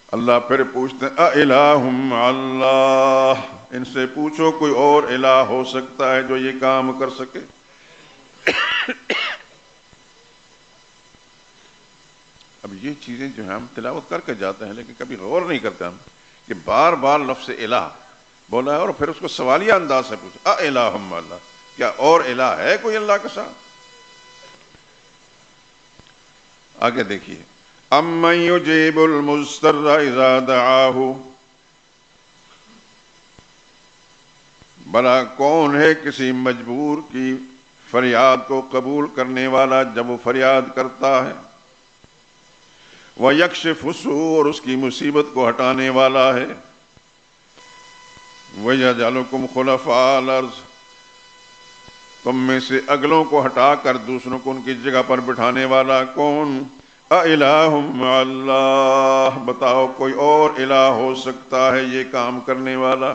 A: اللہ پھر پوچھتے ہیں اَإِلَٰهٌ مَّعَ اللَّهِ، ان سے پوچھو کوئی اور الہ ہو سکتا ہے جو یہ کام کر سکے؟ اب یہ چیزیں جو ہیں ہم تلاوت کر کے جاتے ہیں لیکن کبھی غور نہیں کرتے ہم کہ بار بار لفظ الہ بولا ہے اور پھر اس کو سوالیہ انداز سے پوچھا اَإِلَٰهٌ مَّعَ اللَّهِ، کیا اور الہ ہے کوئی اللہ کے ساتھ؟ آگے دیکھیے، اَمَّن يُجِيبُ الْمُضْطَرَّ إِذَا دَعَاهُ، بھلا کون ہے کسی مجبور کی فریاد کو قبول کرنے والا جب وہ فریاد کرتا ہے. وَيَكْشِفُ السُّوءَ، اور اس کی مصیبت کو ہٹانے والا ہے. وَيَجْعَلُكُمْ خُلَفَاءَ الْأَرْضِ، تم میں سے اگلوں کو ہٹا کر دوسروں کو ان کی جگہ پر بٹھانے والا کون؟ اَإِلَٰهٌ مَّعَ اللَّهِ، بتاؤ کوئی اور الہ ہو سکتا ہے یہ کام کرنے والا؟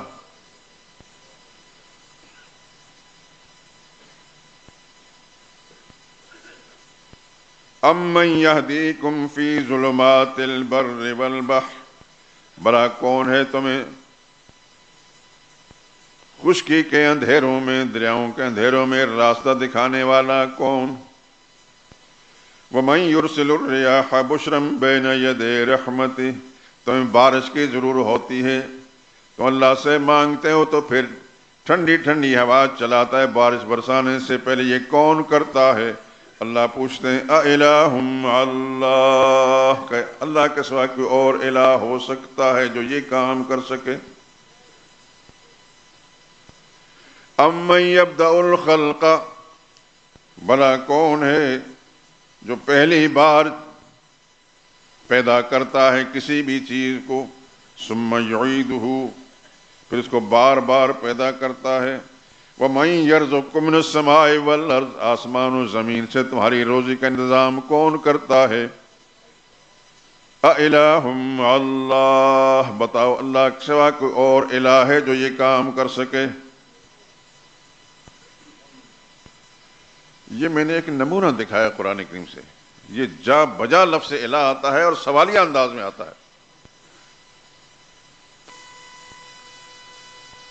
A: اَمَّن يَهْدِيكُمْ فِي ظُلُمَاتِ الْبَرِّ وَالْبَحْرِ، بھلا کون ہے تمہیں خشکی کے اندھیروں میں، دریاؤں کے اندھیروں میں راستہ دکھانے والا کون؟ وَمَن يُرْسِلُ الرِّيَاحَ بُشْرًا بَيْنَ يَدَيْ رَحْمَتِهِ، تمہیں بارش کی ضرور ہوتی ہے تو اللہ سے مانگتے ہو تو پھر ٹھنڈی ٹھنڈی ہوا چلاتا ہے بارش برسانے سے پہلے. یہ کون کرتا ہے؟ اللہ پوچھتے ہیں اَإِلَٰهٌ مَّعَ اللَّهِ، کہ اللہ کے سوا کوئی اور الہ ہو سکتا ہے جو یہ کام کر سکے؟ اَمَّن يَبْدَأُ الْخَلْقَ، بھلا کون ہے جو پہلی بار پیدا کرتا ہے کسی بھی چیز کو، ثم یعیدہ، پھر اس کو بار بار پیدا کرتا ہے، وَمَن يَرْزُقكُّم مِّنَ السَّمَاءِ وَالْأَرْضِ، آسمان و زمین سے تمہاری روزی کا انتظام کون کرتا ہے؟ اَإِلَٰهٌ مَّعَ اللَّهِ، بتاؤ اللہ کے سوا کوئی اور الہ ہے جو یہ کام کر سکے؟ یہ میں نے ایک نمونہ دکھایا قرآن کریم سے، یہ جا بجا لفظ الہ آتا ہے اور سوالیہ انداز میں آتا ہے۔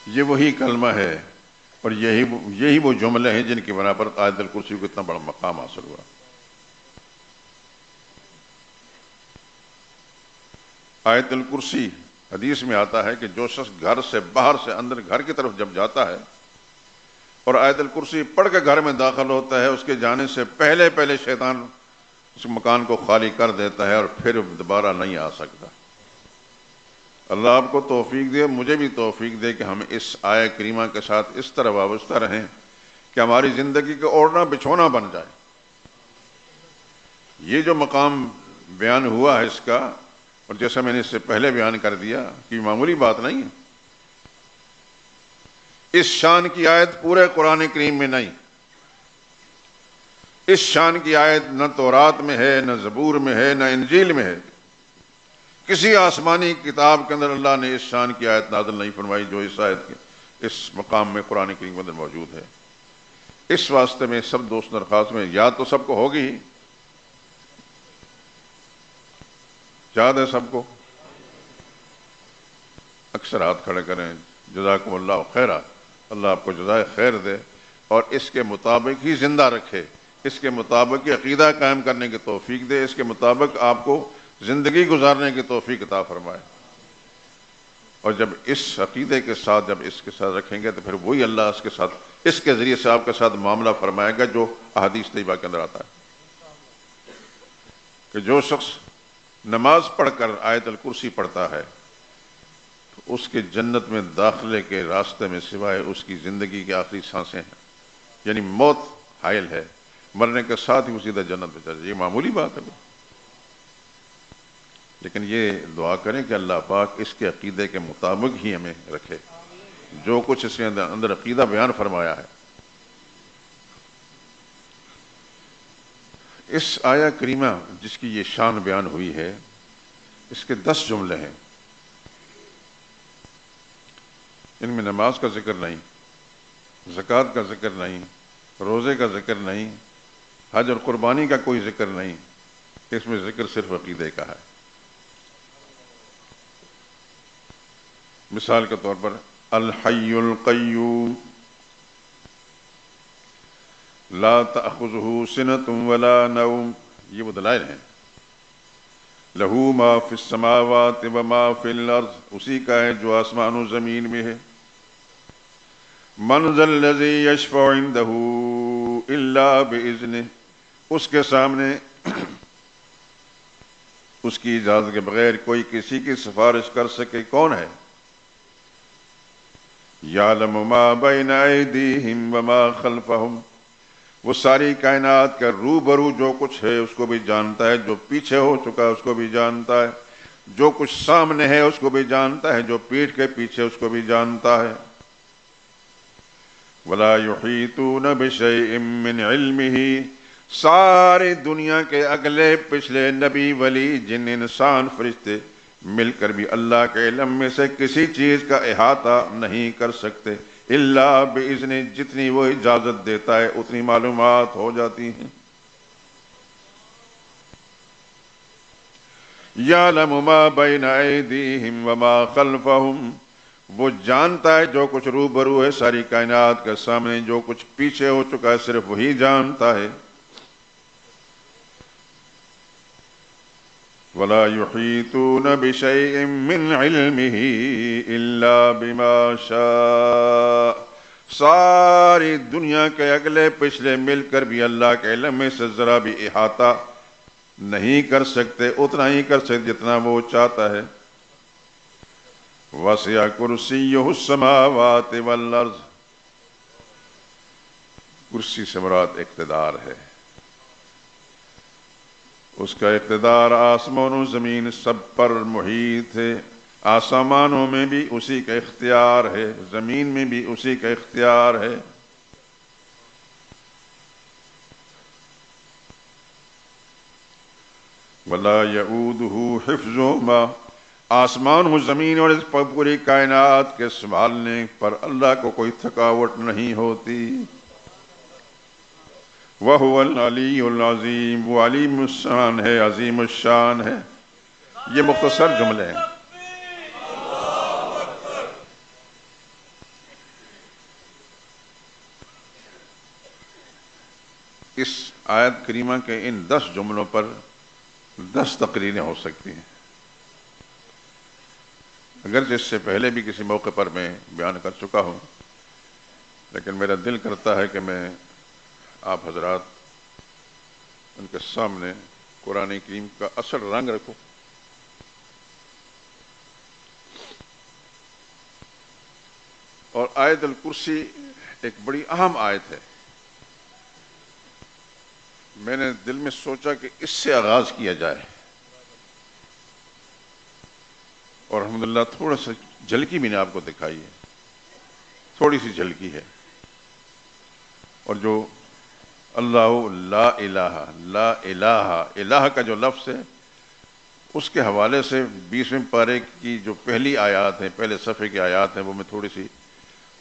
A: یہ وہی کلمہ ہے اور یہی وہ جملے ہیں جن کی بنا پر آیت الکرسی کو اتنا بڑا مقام حاصل ہوا۔ آیت الکرسی حدیث میں آتا ہے کہ جو شخص گھر سے باہر سے اندر گھر کی طرف جب جاتا ہے اور آیت الکرسی پڑھ کے گھر میں داخل ہوتا ہے، اس کے جانے سے پہلے شیطان اس مکان کو خالی کر دیتا ہے اور پھر دوبارہ نہیں آ سکتا۔ اللہ آپ کو توفیق دے، مجھے بھی توفیق دے کہ ہم اس آیہ کریمہ کے ساتھ اس طرح وابستہ رہیں کہ ہماری زندگی کا اوڑھنا بچھونا بن جائے۔ یہ جو مقام بیان ہوا ہے اس کا، اور جیسا میں نے اس سے پہلے بیان کر دیا کہ معمولی بات نہیں ہے، اس شان کی آیت پورے قرآن کریم میں نہیں۔ اس شان کی آیت نہ تورات میں ہے، نہ زبور میں ہے، نہ انجیل میں ہے۔ کسی آسمانی کتاب کے اندر اللہ نے اس شان کی آیت نازل نہیں فرمائی جو اس آیت کے اس مقام میں قرآن کریم کے اندر موجود ہے۔ اس واسطے میں سب دوست درخواست میں یاد تو سب کو ہوگی ہی، یاد ہے سب کو؟ اکثر ہاتھ کھڑے کریں، جزاکم اللہ خیرہ، اللہ آپ کو جزائے خیر دے اور اس کے مطابق ہی زندہ رکھے، اس کے مطابق ہی عقیدہ قائم کرنے کی توفیق دے، اس کے مطابق آپ کو زندگی گزارنے کی توفیق عطا فرمائے۔ اور جب اس عقیدے کے ساتھ جب اس کے ساتھ رکھیں گے تو پھر وہی اللہ اس کے ساتھ اس کے ذریعے سے آپ کے ساتھ معاملہ فرمائے گا جو احادیث طیبہ کے اندر آتا ہے کہ جو شخص نماز پڑھ کر آیت الکرسی پڑھتا ہے تو اس کے جنت میں داخلے کے راستے میں سوائے اس کی زندگی کی آخری سانسیں ہیں، یعنی موت حائل ہے، مرنے کے ساتھ ہی وہ سیدھا جنت میں چلا جائے۔ یہ معمولی بات ہے، لیکن یہ دعا کریں کہ اللہ پاک اس کے عقیدے کے مطابق ہی ہمیں رکھے جو کچھ اس کے اندر عقیدہ بیان فرمایا ہے۔ اس آیہ کریمہ جس کی یہ شان بیان ہوئی ہے، اس کے 10 جملے ہیں۔ ان میں نماز کا ذکر نہیں، زکوٰۃ کا ذکر نہیں، روزے کا ذکر نہیں، حج اور قربانی کا کوئی ذکر نہیں، اس میں ذکر صرف عقیدے کا ہے۔ مثال کے طور پر الحی القیوم لا تأخذہ سنۃ ولا نوم، یہ وہ دلائل ہیں۔ لہ ما فی السماوات وما فی الارض، اسی کا ہے جو آسمان و زمین میں ہے۔ من ذا الذی یشفع عندہ الا باذنہ، اس کے سامنے اس کی اجازت کے بغیر کوئی کسی کی سفارش کر سکے کون ہے؟ یعلم ما بین ایدیہم وما خلفہم، وہ ساری کائنات کا روبرو جو کچھ ہے اس کو بھی جانتا ہے، جو پیچھے ہو چکا ہے اس کو بھی جانتا ہے، جو کچھ سامنے ہے اس کو بھی جانتا ہے، جو پیٹھ کے پیچھے اس کو بھی جانتا ہے۔ ولا یحیطون بشیء من علمہ، ساری دنیا کے اگلے پچھلے نبی ولی جن انسان فرشتے مل کر بھی اللہ کے علم میں سے کسی چیز کا احاطہ نہیں کر سکتے الا باذن، جتنی وہ اجازت دیتا ہے اتنی معلومات ہو جاتی ہیں۔ یعلم ما بین ایدیہم وما خلفہم، وہ جانتا ہے جو کچھ روبرو ہے ساری کائنات کے سامنے، جو کچھ پیچھے ہو چکا ہے صرف وہی جانتا ہے۔ ولا یحیطون بشیء من علمہ الا بما شاء، ساری دنیا کے اگلے پچھلے مل کر بھی اللہ کے علم میں سے ذرا بھی احاطہ نہیں کر سکتے، اتنا ہی کر سکتے جتنا وہ چاہتا ہے۔ وسع کرسیہ السماوات والارض، کرسی سے مراد اقتدار ہے، اس کا اقتدار آسمان و زمین سب پر محیط ہے. آسمانوں میں بھی اسی کا اختیار ہے، زمین میں بھی اسی کا اختیار ہے. وَلَا يَئُودُهُ حِفْظُهُمَا، آسمان و زمین اور اس پوری کائنات کے سنبھالنے پر اللہ کو کوئی تھکاوٹ نہیں ہوتی. وَهُوَ الْعَلِيُّ الْعَظِيمُ، وہ علیم الشان ہے، عظیم الشان ہے. یہ مختصر جملے ہیں. اس آیت کریمہ کے ان 10 جملوں پر 10 تقریریں ہو سکتی ہیں. اگرچہ اس سے پہلے بھی کسی موقع پر میں بیان کر چکا ہوں، لیکن میرا دل کرتا ہے کہ میں آپ حضرات ان کے سامنے قرآن کریم کا اصل رنگ رکھوں. اور آیت الکرسی ایک بڑی اہم آیت ہے. میں نے دل میں سوچا کہ اس سے آغاز کیا جائے، اور الحمدللہ تھوڑا سا جھلکی بھی نے آپ کو دکھائی ہے، تھوڑی سی جھلکی ہے. اور جو اللہ لا الہ، لا الہ، الہ کا جو لفظ ہے اس کے حوالے سے 20ویں پارے کی جو پہلی آیات ہیں، پہلے صفحے کی آیات ہیں، وہ میں تھوڑی سی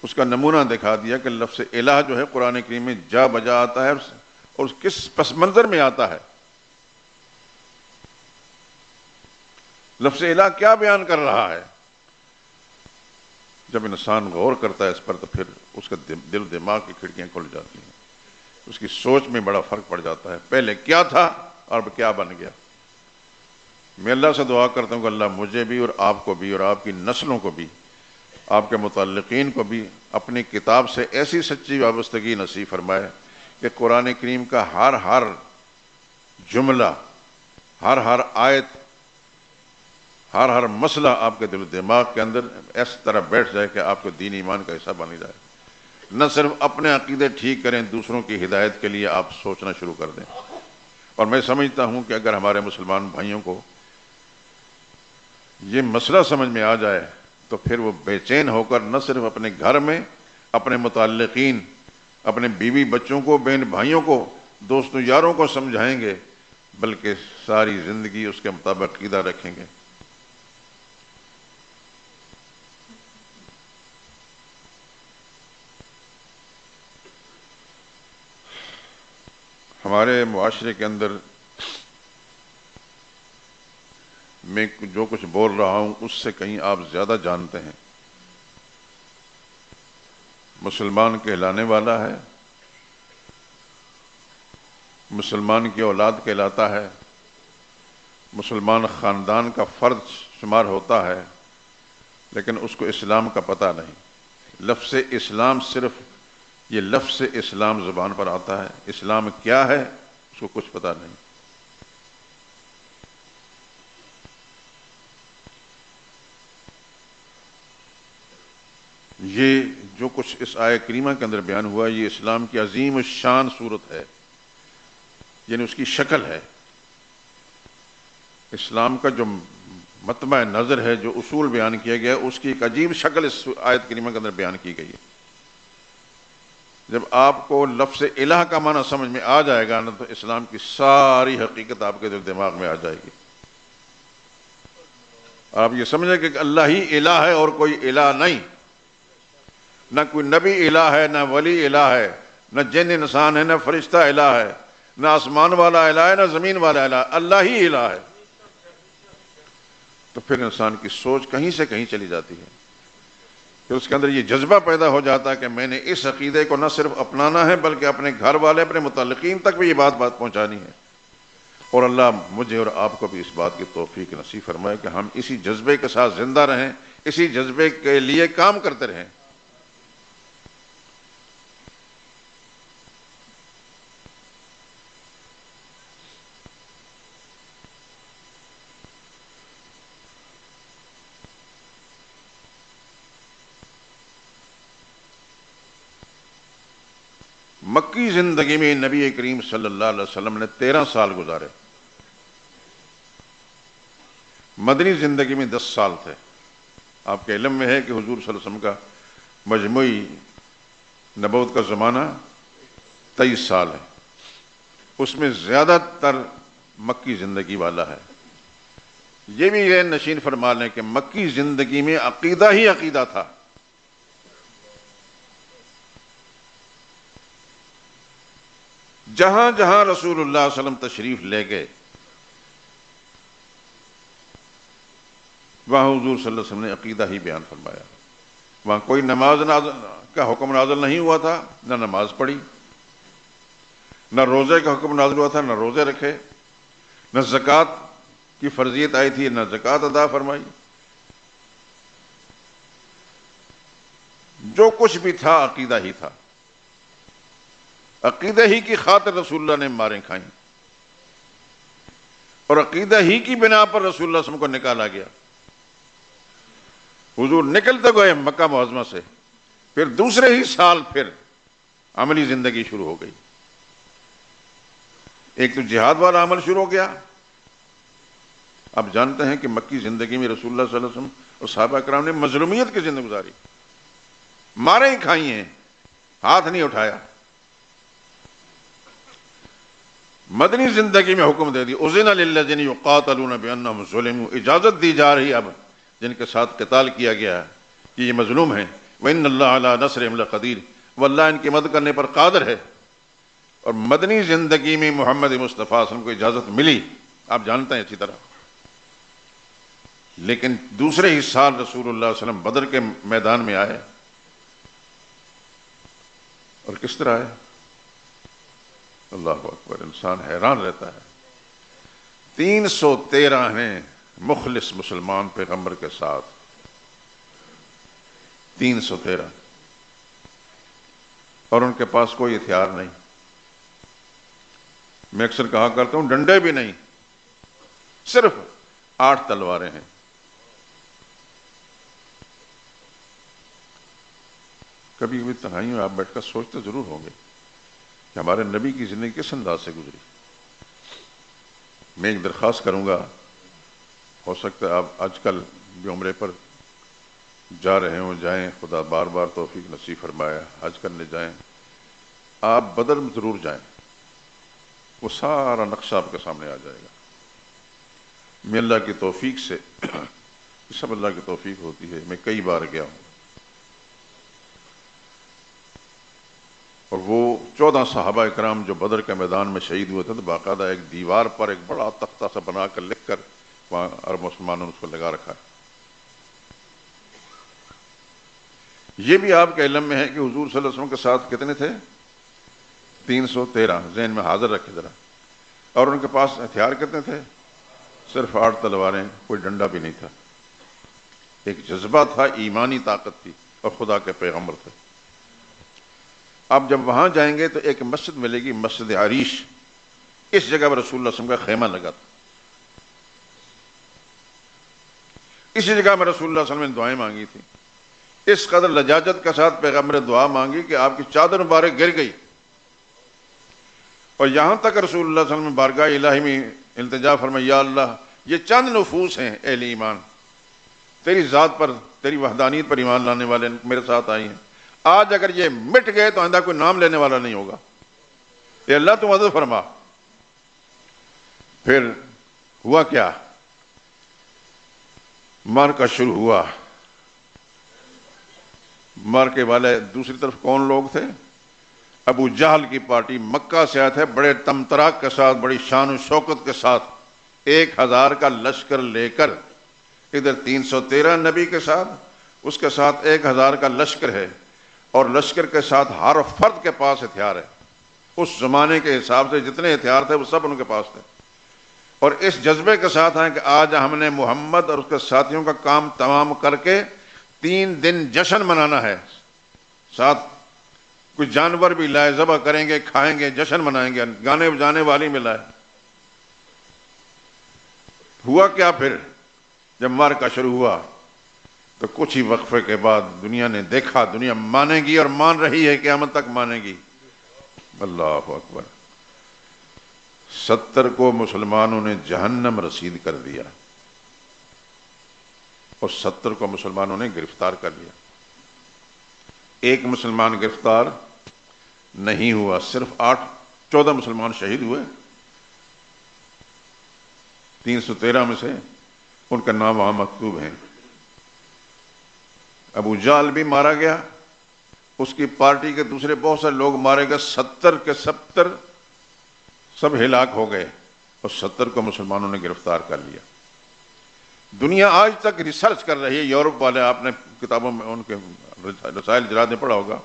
A: اس کا نمونہ دکھا دیا کہ لفظ الہ جو ہے قرآن کریم میں جا بجا آتا ہے اور کس پس منظر میں آتا ہے. لفظ الہ کیا بیان کر رہا ہے؟ جب انسان غور کرتا ہے اس پر تو پھر اس کا دل و دماغ کی کھڑکیاں کھل جاتی ہیں، اس کی سوچ میں بڑا فرق پڑ جاتا ہے. پہلے کیا تھا اور اب کیا بن گیا. میں اللہ سے دعا کرتا ہوں کہ اللہ مجھے بھی اور آپ کو بھی اور آپ کی نسلوں کو بھی، آپ کے متعلقین کو بھی اپنی کتاب سے ایسی سچی وابستگی نصیب فرمائے کہ قرآن کریم کا ہر جملہ، ہر آیت، ہر مسئلہ آپ کے دل و دماغ کے اندر اس طرح بیٹھ جائے کہ آپ کو دین ایمان کا حصہ بن جائے. نہ صرف اپنے عقیدے ٹھیک کریں، دوسروں کی ہدایت کے لیے آپ سوچنا شروع کر دیں. اور میں سمجھتا ہوں کہ اگر ہمارے مسلمان بھائیوں کو یہ مسئلہ سمجھ میں آ جائے تو پھر وہ بے چین ہو کر نہ صرف اپنے گھر میں اپنے متعلقین، اپنے بیوی بچوں کو، بہن بھائیوں کو، دوستوں یاروں کو سمجھائیں گے، بلکہ ساری زندگی اس کے مطابق عقیدہ رکھیں گے. ہمارے معاشرے کے اندر میں جو کچھ بول رہا ہوں اس سے کہیں آپ زیادہ جانتے ہیں. مسلمان کہلانے والا ہے، مسلمان کی اولاد کہلاتا ہے، مسلمان خاندان کا فرد شمار ہوتا ہے، لیکن اس کو اسلام کا پتہ نہیں. لفظ اسلام، صرف یہ لفظ اسلام زبان پر آتا ہے، اسلام کیا ہے اس کو کچھ پتہ نہیں. یہ جو کچھ اس آیہ کریمہ کے اندر بیان ہوا، یہ اسلام کی عظیم الشان صورت ہے، یعنی اس کی شکل ہے. اسلام کا جو مطمع نظر ہے، جو اصول بیان کیا گیا، اس کی ایک عجیب شکل اس آیت کریمہ کے اندر بیان کی گئی ہے. جب آپ کو لفظ الہ کا معنی سمجھ میں آ جائے گا نا تو اسلام کی ساری حقیقت آپ کے دل دماغ میں آ جائے گی. آپ یہ سمجھیں کہ اللہ ہی الہ ہے اور کوئی الہ نہیں، نہ کوئی نبی الہ ہے، نہ ولی الہ ہے، نہ جن انسان ہے، نہ فرشتہ الہ ہے، نہ آسمان والا الہ ہے، نہ زمین والا الہ، اللہ ہی الہ ہے. تو پھر انسان کی سوچ کہیں سے کہیں چلی جاتی ہے. پھر اس کے اندر یہ جذبہ پیدا ہو جاتا ہے کہ میں نے اس عقیدے کو نہ صرف اپنانا ہے بلکہ اپنے گھر والے، اپنے متعلقین تک بھی یہ بات پہنچانی ہے. اور اللہ مجھے اور آپ کو بھی اس بات کی توفیق نصیب فرمائے کہ ہم اسی جذبے کے ساتھ زندہ رہیں، اسی جذبے کے لیے کام کرتے رہیں. مکی زندگی میں نبی کریم صلی اللہ علیہ وسلم نے 13 سال گزارے. مدنی زندگی میں 10 سال تھے. آپ کے علم میں ہے کہ حضور صلی اللہ علیہ وسلم کا مجموعی نبوت کا زمانہ 23 سال ہے. اس میں زیادہ تر مکی زندگی والا ہے. یہ بھی یہ نشین فرما لیں کہ مکی زندگی میں عقیدہ ہی عقیدہ تھا. جہاں جہاں رسول اللہ صلی اللہ علیہ وسلم تشریف لے گئے وہاں حضور صلی اللہ علیہ وسلم نے عقیدہ ہی بیان فرمایا. وہاں کوئی نماز کا حکم نازل نہیں ہوا تھا، نہ نماز پڑھی، نہ روزے کا حکم نازل ہوا تھا، نہ روزے رکھے، نہ زکوٰۃ کی فرضیت آئی تھی، نہ زکوٰۃ ادا فرمائی. جو کچھ بھی تھا عقیدہ ہی تھا. عقیدہ ہی کی خاطر رسول اللہ نے ماریں کھائیں اور عقیدہ ہی کی بنا پر رسول اللہ صلی اللہ علیہ وسلم کو نکالا گیا. حضور نکلتے گئے مکہ معظمہ سے، پھر دوسرے ہی سال پھر عملی زندگی شروع ہو گئی. ایک تو جہاد والا عمل شروع ہو گیا. آپ جانتے ہیں کہ مکی زندگی میں رسول اللہ صلی اللہ علیہ وسلم اور صحابہ کرام نے مظلومیت کی زندگی گزاری، ماریں ہی کھائی ہیں، ہاتھ نہیں اٹھایا. مدنی زندگی میں حکم دے دی اذن للذین یقاتلون بانہم ظلموا، اجازت دی جا رہی اب جن کے ساتھ قتال کیا گیا ہے کہ یہ مظلوم ہیں، وان اللہ علی نصرہم لقدیر، واللہ ان کی مدد کرنے پر قادر ہے. اور مدنی زندگی میں محمد مصطفیٰ صلی اللہ علیہ وسلم کو اجازت ملی، آپ جانتے ہیں اچھی طرح. لیکن دوسرے ہی سال رسول اللہ صلی اللہ علیہ وسلم بدر کے میدان میں آئے. اور کس طرح آئے؟ اللہ اکبر، انسان حیران رہتا ہے. 313 ہیں مخلص مسلمان پیغمبر کے ساتھ، 313، اور ان کے پاس کوئی ہتھیار نہیں. میں اکثر کہا کرتا ہوں ڈنڈے بھی نہیں، صرف 8 تلواریں ہیں. کبھی کبھی تنہائی میں آپ بیٹھ کر سوچتے ضرور ہوں گے کہ ہمارے نبی کی زندگی کس انداز سے گزری. میں ایک درخواست کروں گا، ہو سکتا ہے آپ آج کل بھی عمرے پر جا رہے ہوں، جائیں، خدا بار بار توفیق نصیب فرمایا، حج کرنے جائیں. آپ بدر میں ضرور جائیں، وہ سارا نقشہ آپ کے سامنے آ جائے گا. میں اللہ کی توفیق سے، سب اللہ کی توفیق ہوتی ہے، میں کئی بار گیا ہوں. اور وہ 14 صحابہ کرام جو بدر کے میدان میں شہید ہوئے تھے تو باقاعدہ ایک دیوار پر ایک بڑا تختہ سا بنا کر لکھ کر وہاں عرب مسلمانوں نے اس کو لگا رکھا ہے. یہ بھی آپ کے علم میں ہے کہ حضور صلی اللہ علیہ وسلم کے ساتھ کتنے تھے؟ 313. ذہن میں حاضر رکھے ذرا. اور ان کے پاس ہتھیار کتنے تھے؟ صرف 8 تلواریں، کوئی ڈنڈا بھی نہیں تھا. ایک جذبہ تھا، ایمانی طاقت تھی، اور خدا کے پیغمبر تھے. آپ جب وہاں جائیں گے تو ایک مسجد ملے گی، مسجد عریش. اس جگہ پر رسول اللہ صلی اللہ علیہ وسلم کا خیمہ لگا تھا. اسی جگہ میں رسول اللہ صلی اللہ علیہ وسلم نے دعائیں مانگی تھی. اس قدر لجاجت کے ساتھ پیغمبر دعا مانگی کہ آپ کی چادر مبارک گر گئی. اور یہاں تک رسول اللہ صلی اللہ علیہ وسلم بارگاہ الہی میں التجا فرمائی، یا اللہ یہ چند نفوس ہیں اہل ایمان، تیری ذات پر، تیری وحدانیت پر ایمان لانے والے میرے ساتھ آئی ہیں. آج اگر یہ مٹ گئے تو آئندہ کوئی نام لینے والا نہیں ہوگا. اے اللہ تو مدد فرما. پھر ہوا کیا؟ معرکہ شروع ہوا. معرکے والے دوسری طرف کون لوگ تھے؟ ابو جہل کی پارٹی مکہ سے آئے تھے، بڑے تمتراک کے ساتھ، بڑی شان و شوکت کے ساتھ، 1000 کا لشکر لے کر. ادھر 313 نبی کے ساتھ، اس کے ساتھ 1000 کا لشکر ہے، اور لشکر کے ساتھ ہر فرد کے پاس ہتھیار ہے. اس زمانے کے حساب سے جتنے ہتھیار تھے وہ سب ان کے پاس تھے. اور اس جذبے کے ساتھ ہیں کہ آج ہم نے محمد اور اس کے ساتھیوں کا کام تمام کر کے 3 دن جشن منانا ہے. ساتھ کچھ جانور بھی لائے، ذبح کریں گے، کھائیں گے، جشن منائیں گے، گانے بجانے والی میں لائے. ہوا کیا پھر؟ جب معرکہ شروع ہوا تو کچھ ہی وقفے کے بعد دنیا نے دیکھا، دنیا مانے گی اور مان رہی ہے، قیامت تک مانے گی. اللہ اکبر. 70 کو مسلمانوں نے جہنم رسید کر دیا. اور 70 کو مسلمانوں نے گرفتار کر لیا. ایک مسلمان گرفتار نہیں ہوا، صرف 14 مسلمان شہید ہوئے. 313 میں سے ان کا نام وہاں مکتوب ہے. ابو جہل بھی مارا گیا، اس کی پارٹی کے دوسرے بہت سارے لوگ مارے گئے، 70 کے 70 سب ہلاک ہو گئے، اور 70 کو مسلمانوں نے گرفتار کر لیا. دنیا آج تک ریسرچ کر رہی ہے، یورپ والے، آپ نے کتابوں میں ان کے رسائل جراد میں پڑھا ہوگا،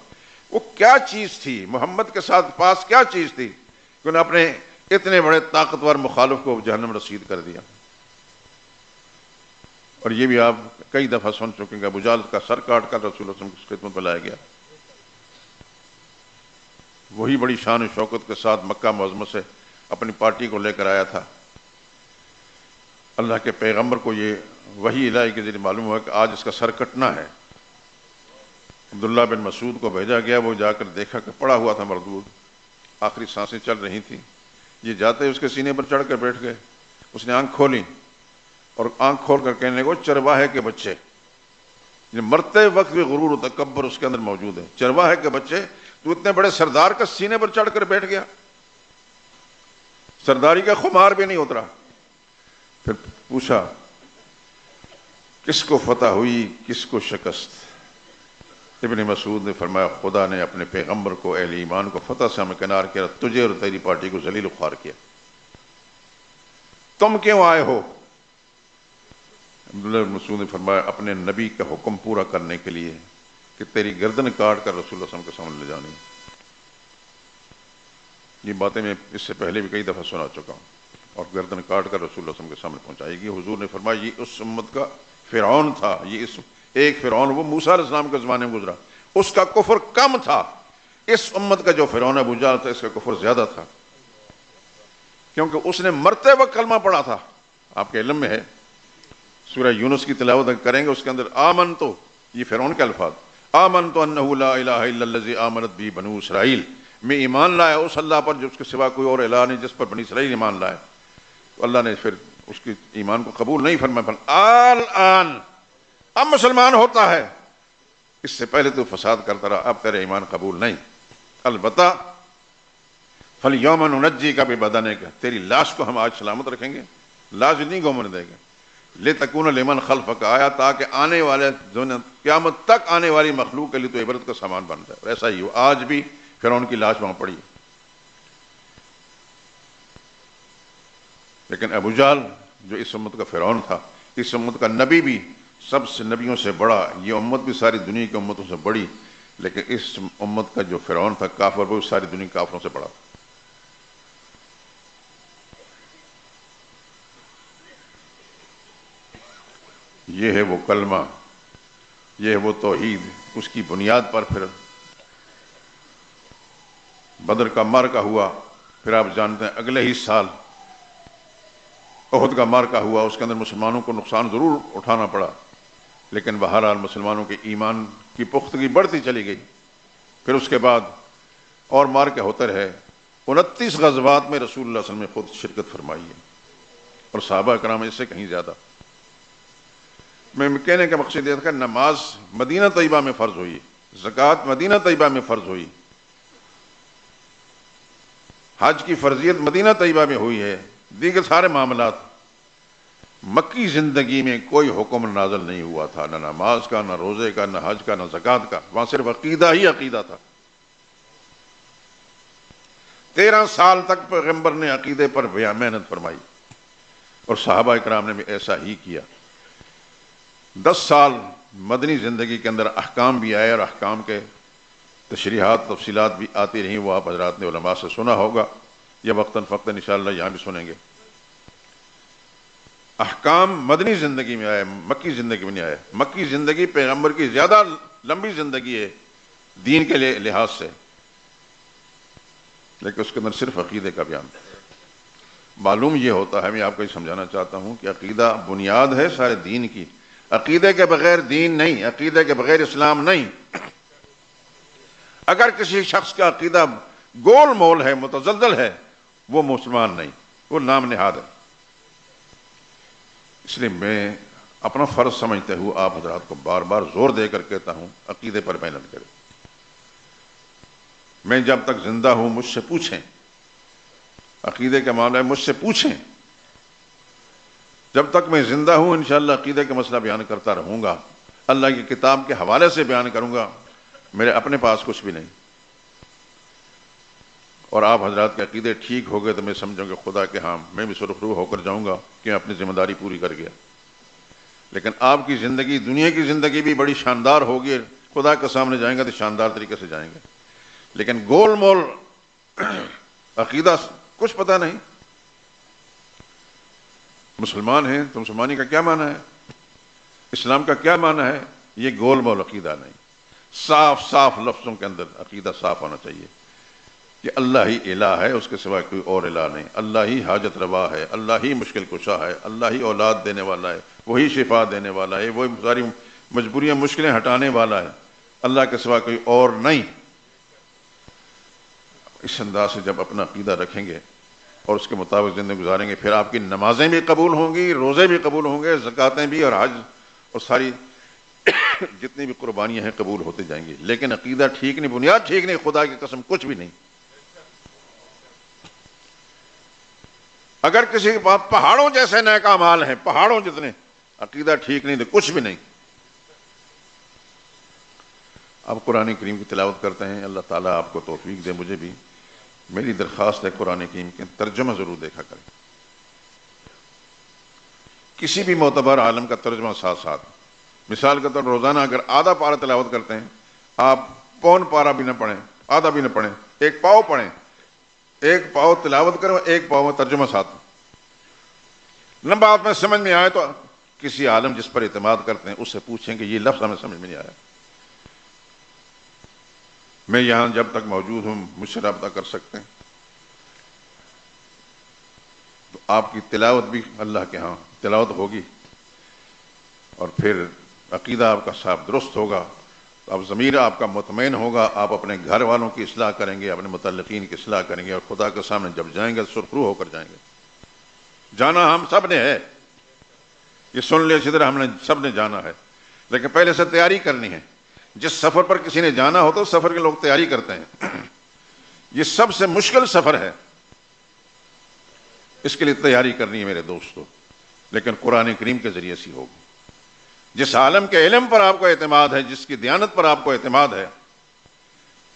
A: وہ کیا چیز تھی محمد کے ساتھ پاس، کیا چیز تھی کہ انہوں نے اپنے اتنے بڑے طاقتور مخالف کو جہنم رسید کر دیا. اور یہ بھی آپ کئی دفعہ سن چکے ہیں، ابو جہل کا سر کاٹ کر رسول اللہ صلی اللہ علیہ وسلم کی خدمت میں لایا گیا. وہی بڑی شان و شوکت کے ساتھ مکہ معظمہ سے اپنی پارٹی کو لے کر آیا تھا. اللہ کے پیغمبر کو یہ وحی الہی کے ذریعے معلوم ہوا کہ آج اس کا سر کٹنا ہے. عبداللہ بن مسعود کو بھیجا گیا، وہ جا کر دیکھا کہ پڑا ہوا تھا مردود، آخری سانسیں چل رہی تھیں. یہ جاتے اس کے سینے پر چڑھ کر بیٹھ گئے. اس نے آنکھ کھولی اور آنکھ کھول کر کہنے کو، چرواہے کے بچے، مرتے وقت بھی غرور و تکبر اس کے اندر موجود ہے. چرواہے کے بچے، تو اتنے بڑے سردار کا سینے پر چڑھ کر بیٹھ گیا، سرداری کا خمار بھی نہیں اترا. پھر پوچھا کس کو فتح ہوئی، کس کو شکست؟ ابن مسعود نے فرمایا خدا نے اپنے پیغمبر کو، اہل ایمان کو فتح سے ہمکنار کیا، تجھے اور تیری پارٹی کو ذلیل و خوار کیا. تم کیوں آئے ہو؟ عبداللہ بن مسعود نے فرمایا اپنے نبی کا حکم پورا کرنے کے لیے کہ تیری گردن کاٹ کر رسول اللہ صلی اللہ علیہ وسلم کے سامنے لے جانی. یہ باتیں میں اس سے پہلے بھی کئی دفعہ سنا چکا ہوں. اور گردن کاٹ کر رسول اللہ صلی اللہ علیہ وسلم کے سامنے پہنچائے گی. حضور نے فرمایا یہ اس امت کا فرعون تھا، یہ ایک فرعون وہ موسیٰ علیہ السلام کے زمانے میں گزرا، اس کا کفر کم تھا. اس امت کا جو فرعون ابو جہل تھا، اس کا کفر زیادہ تھا، کیونکہ اس نے مرتے وقت کلمہ پڑھا تھا. آپ کے علم میں ہے، سورہ یونس کی تلاوت کریں گے، اس کے اندر آمنتو، یہ فرعون کے الفاظ، آمنتو انہ لا الہ الا الذی آمنت بہ بنو اسرائیل، میں ایمان لایا اس اللہ پر جس کے سوا کوئی اور الہ نہیں، جس پر بنی اسرائیل ایمان لائے. تو اللہ نے پھر اس کی ایمان کو قبول نہیں فرمایا. الآن، اب مسلمان ہوتا ہے، اس سے پہلے تو فساد کرتا رہا، اب تیرے ایمان قبول نہیں. البتہ فَالْيَوْمَ نُنَجِّيكَ بِبَدَنِكَ، تیری لاش کو ہم آج سلامت رکھیں گے، لاش نہیں گم ہونے دیں گے. لِتَكُونَ لِمَنْ خَلْفَكَ آیا، تاکہ آنے والے قیامت تک آنے والی مخلوق کے لیے تو عبرت کا سامان بن جائے. اور ایسا ہی ہو، آج بھی فرعون کی لاش وہاں پڑی. لیکن ابو جہل جو اس امت کا فرعون تھا، اس امت کا نبی بھی سب سے نبیوں سے بڑا، یہ امت بھی ساری دنیا کی امتوں سے بڑی، لیکن اس امت کا جو فرعون تھا کافر، وہ ساری دنیا کے کافروں سے بڑا. یہ ہے وہ کلمہ، یہ ہے وہ توحید، اس کی بنیاد پر پھر بدر کا معرکہ ہوا. پھر آپ جانتے ہیں اگلے ہی سال احد کا معرکہ ہوا، اس کے اندر مسلمانوں کو نقصان ضرور اٹھانا پڑا، لیکن بہرحال مسلمانوں کے ایمان کی پختگی بڑھتی چلی گئی. پھر اس کے بعد اور معرکے ہوتے رہے. 29 غزوات میں رسول اللہ صلی اللہ علیہ وسلم نے خود شرکت فرمائی ہے، اور صحابہ کرام اس سے کہیں زیادہ. میں کہنے کا مقصد یہ تھا کہ نماز مدینہ طیبہ میں فرض ہوئی، زکوٰۃ مدینہ طیبہ میں فرض ہوئی، حج کی فرضیت مدینہ طیبہ میں ہوئی ہے. دیگر سارے معاملات مکی زندگی میں کوئی حکم نازل نہیں ہوا تھا، نہ نماز کا، نہ روزے کا، نہ حج کا، نہ زکوٰۃ کا. وہاں صرف عقیدہ ہی عقیدہ تھا. 13 سال تک پیغمبر نے عقیدے پر محنت فرمائی، اور صحابہ اکرام نے بھی ایسا ہی کیا. 10 سال مدنی زندگی کے اندر احکام بھی آئے، اور احکام کے تشریحات تفصیلات بھی آتی رہیں. وہ آپ حضرات نے علماء سے سنا ہوگا، یا وقتاً فوقتاً انشاءاللہ یہاں بھی سنیں گے. احکام مدنی زندگی میں آئے، مکی زندگی میں نہیں آئے. مکی زندگی پیغمبر کی زیادہ لمبی زندگی ہے دین کے لحاظ سے، لیکن اس کے اندر صرف عقیدے کا بیان. معلوم یہ ہوتا ہے، میں آپ کو یہ سمجھانا چاہتا ہوں کہ عقیدہ بنیاد ہے سارے دین کی. عقیدے کے بغیر دین نہیں، عقیدے کے بغیر اسلام نہیں. اگر کسی شخص کا عقیدہ گول مول ہے، متزلزل ہے، وہ مسلمان نہیں، وہ نام نہاد ہے. اس لیے میں اپنا فرض سمجھتے ہوئے آپ حضرات کو بار بار زور دے کر کہتا ہوں عقیدے پر محنت کریں. میں جب تک زندہ ہوں مجھ سے پوچھیں، عقیدے کا معاملہ ہے مجھ سے پوچھیں. جب تک میں زندہ ہوں انشاءاللہ عقیدے کا مسئلہ بیان کرتا رہوں گا، اللہ کی کتاب کے حوالے سے بیان کروں گا. میرے اپنے پاس کچھ بھی نہیں. اور آپ حضرات کے عقیدے ٹھیک ہو گئے تو میں سمجھوں کہ خدا کے ہاں میں بھی سرخرو ہو کر جاؤں گا کہ میں اپنی ذمہ داری پوری کر گیا. لیکن آپ کی زندگی، دنیا کی زندگی بھی بڑی شاندار ہوگی، خدا کے سامنے جائیں گے تو شاندار طریقے سے جائیں گے. لیکن گول مول عقیدہ کچھ پتہ نہیں. مسلمان ہیں تو مسلمانی کا کیا معنی ہے، اسلام کا کیا معنی ہے، یہ گول مول عقیدہ نہیں. صاف صاف لفظوں کے اندر عقیدہ صاف ہونا چاہیے کہ اللہ ہی الہ ہے، اس کے سوا کوئی اور الہ نہیں. اللہ ہی حاجت روا ہے، اللہ ہی مشکل کشا ہے، اللہ ہی اولاد دینے والا ہے، وہی شفا دینے والا ہے، وہی ساری مجبوریاں مشکلیں ہٹانے والا ہے. اللہ کے سوا کوئی اور نہیں. اس انداز سے جب اپنا عقیدہ رکھیں گے اور اس کے مطابق زندگی گزاریں گے، پھر آپ کی نمازیں بھی قبول ہوں گی، روزے بھی قبول ہوں گے، زکاتیں بھی، اور حج اور ساری جتنی بھی قربانیاں ہیں قبول ہوتے جائیں گی. لیکن عقیدہ ٹھیک نہیں، بنیاد ٹھیک نہیں، خدا کی قسم کچھ بھی نہیں. اگر کسی کے پاس پہاڑوں جیسے نیک اعمال ہیں، پہاڑوں جتنے، عقیدہ ٹھیک نہیں تو کچھ بھی نہیں. اب قرآن کریم کی تلاوت کرتے ہیں. اللہ تعالیٰ آپ کو توفیق دے، مجھے بھی. میری درخواست ہے قرآن کریم کے ترجمہ ضرور دیکھا کریں. کسی بھی معتبر عالم کا ترجمہ ساتھ ساتھ. مثال کے طور پر روزانہ اگر آدھا پارہ تلاوت کرتے ہیں، آپ پون پارہ بھی نہ پڑھیں، آدھا بھی نہ پڑھیں، ایک پاؤ پڑھیں، ایک پاؤ تلاوت کرو، ایک پاؤ میں ترجمہ ساتھ. لمبا آپ میں سمجھ میں آئے تو کسی عالم جس پر اعتماد کرتے ہیں اس سے پوچھیں کہ یہ لفظ ہمیں سمجھ میں نہیں آیا. میں یہاں جب تک موجود ہوں مجھ سے رابطہ کر سکتے ہیں. تو آپ کی تلاوت بھی اللہ کے ہاں تلاوت ہوگی، اور پھر عقیدہ آپ کا صاف درست ہوگا. اب ضمیر آپ کا مطمئن ہوگا. آپ اپنے گھر والوں کی اصلاح کریں گے، اپنے متعلقین کی اصلاح کریں گے، اور خدا کے سامنے جب جائیں گے سرخرو ہو کر جائیں گے. جانا ہم سب نے ہے، یہ سن لے اسی طرح ہم نے سب نے جانا ہے، لیکن پہلے سے تیاری کرنی ہے. جس سفر پر کسی نے جانا ہو تو سفر کے لوگ تیاری کرتے ہیں. یہ سب سے مشکل سفر ہے، اس کے لیے تیاری کرنی ہے میرے دوستو. لیکن قرآن کریم کے ذریعے سے ہوگی. جس عالم کے علم پر آپ کو اعتماد ہے، جس کی دیانت پر آپ کو اعتماد ہے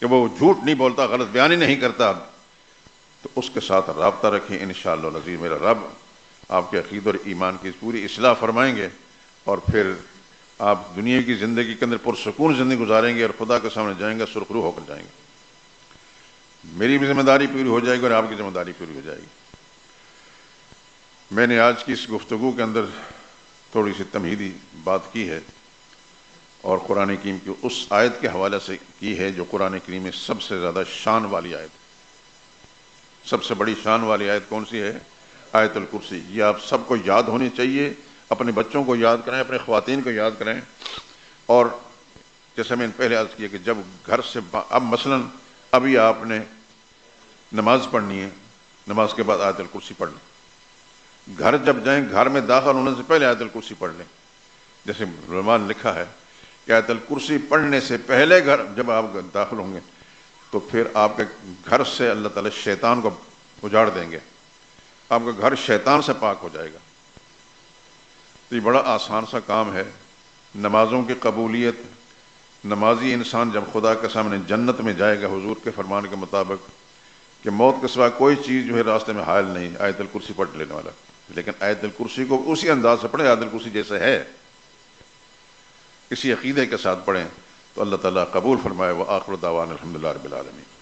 A: کہ وہ جھوٹ نہیں بولتا، غلط بیانی نہیں کرتا، تو اس کے ساتھ رابطہ رکھیں. انشاءاللہ العزیز میرا رب آپ کے عقیدہ اور ایمان کی پوری اصلاح فرمائیں گے، اور پھر آپ دنیا کی زندگی کے اندر پرسکون زندگی گزاریں گے، اور خدا کے سامنے جائیں گے سرخرو ہو کر جائیں گے. میری بھی ذمہ داری پوری ہو جائے گی اور آپ کی ذمہ داری پوری ہو جائے گی. میں نے آج کی اس گفتگو کے اندر تھوڑی سی تمہیدی بات کی ہے، اور قرآن کریم کی اس آیت کے حوالے سے کی ہے جو قرآن کریم میں سب سے زیادہ شان والی آیت. سب سے بڑی شان والی آیت کون سی ہے؟ آیت الکرسی. یہ آپ سب کو یاد ہونی چاہیے. اپنے بچوں کو یاد کریں، اپنے خواتین کو یاد کریں. اور جیسے میں نے پہلے عرض کیا کہ جب گھر سے اب مثلا ابھی آپ نے نماز پڑھنی ہے، نماز کے بعد آیت الکرسی پڑھ لیں. گھر جب جائیں گھر میں داخل ہونے سے پہلے آیت الکرسی پڑھ لیں. جیسے علماء نے لکھا ہے کہ آیت الکرسی پڑھنے سے پہلے گھر جب آپ داخل ہوں گے تو پھر آپ کے گھر سے اللہ تعالیٰ شیطان کو اجاڑ دیں گے، آپ کا گھر شیطان سے پاک ہو جائے گا. تو یہ بڑا آسان سا کام ہے. نمازوں کی قبولیت، نمازی انسان جب خدا کے سامنے جنت میں جائے گا حضور کے فرمان کے مطابق کہ موت کے سوا کوئی چیز جو ہے راستے میں حائل نہیں، آیت الکرسی پڑھ لینے والا. لیکن آیت الکرسی کو اسی انداز سے پڑھیں، آیت الکرسی جیسے ہے اسی عقیدے کے ساتھ پڑھیں تو اللہ تعالیٰ قبول فرمائے. وآخر دعوانا الحمدللہ رب العالمین.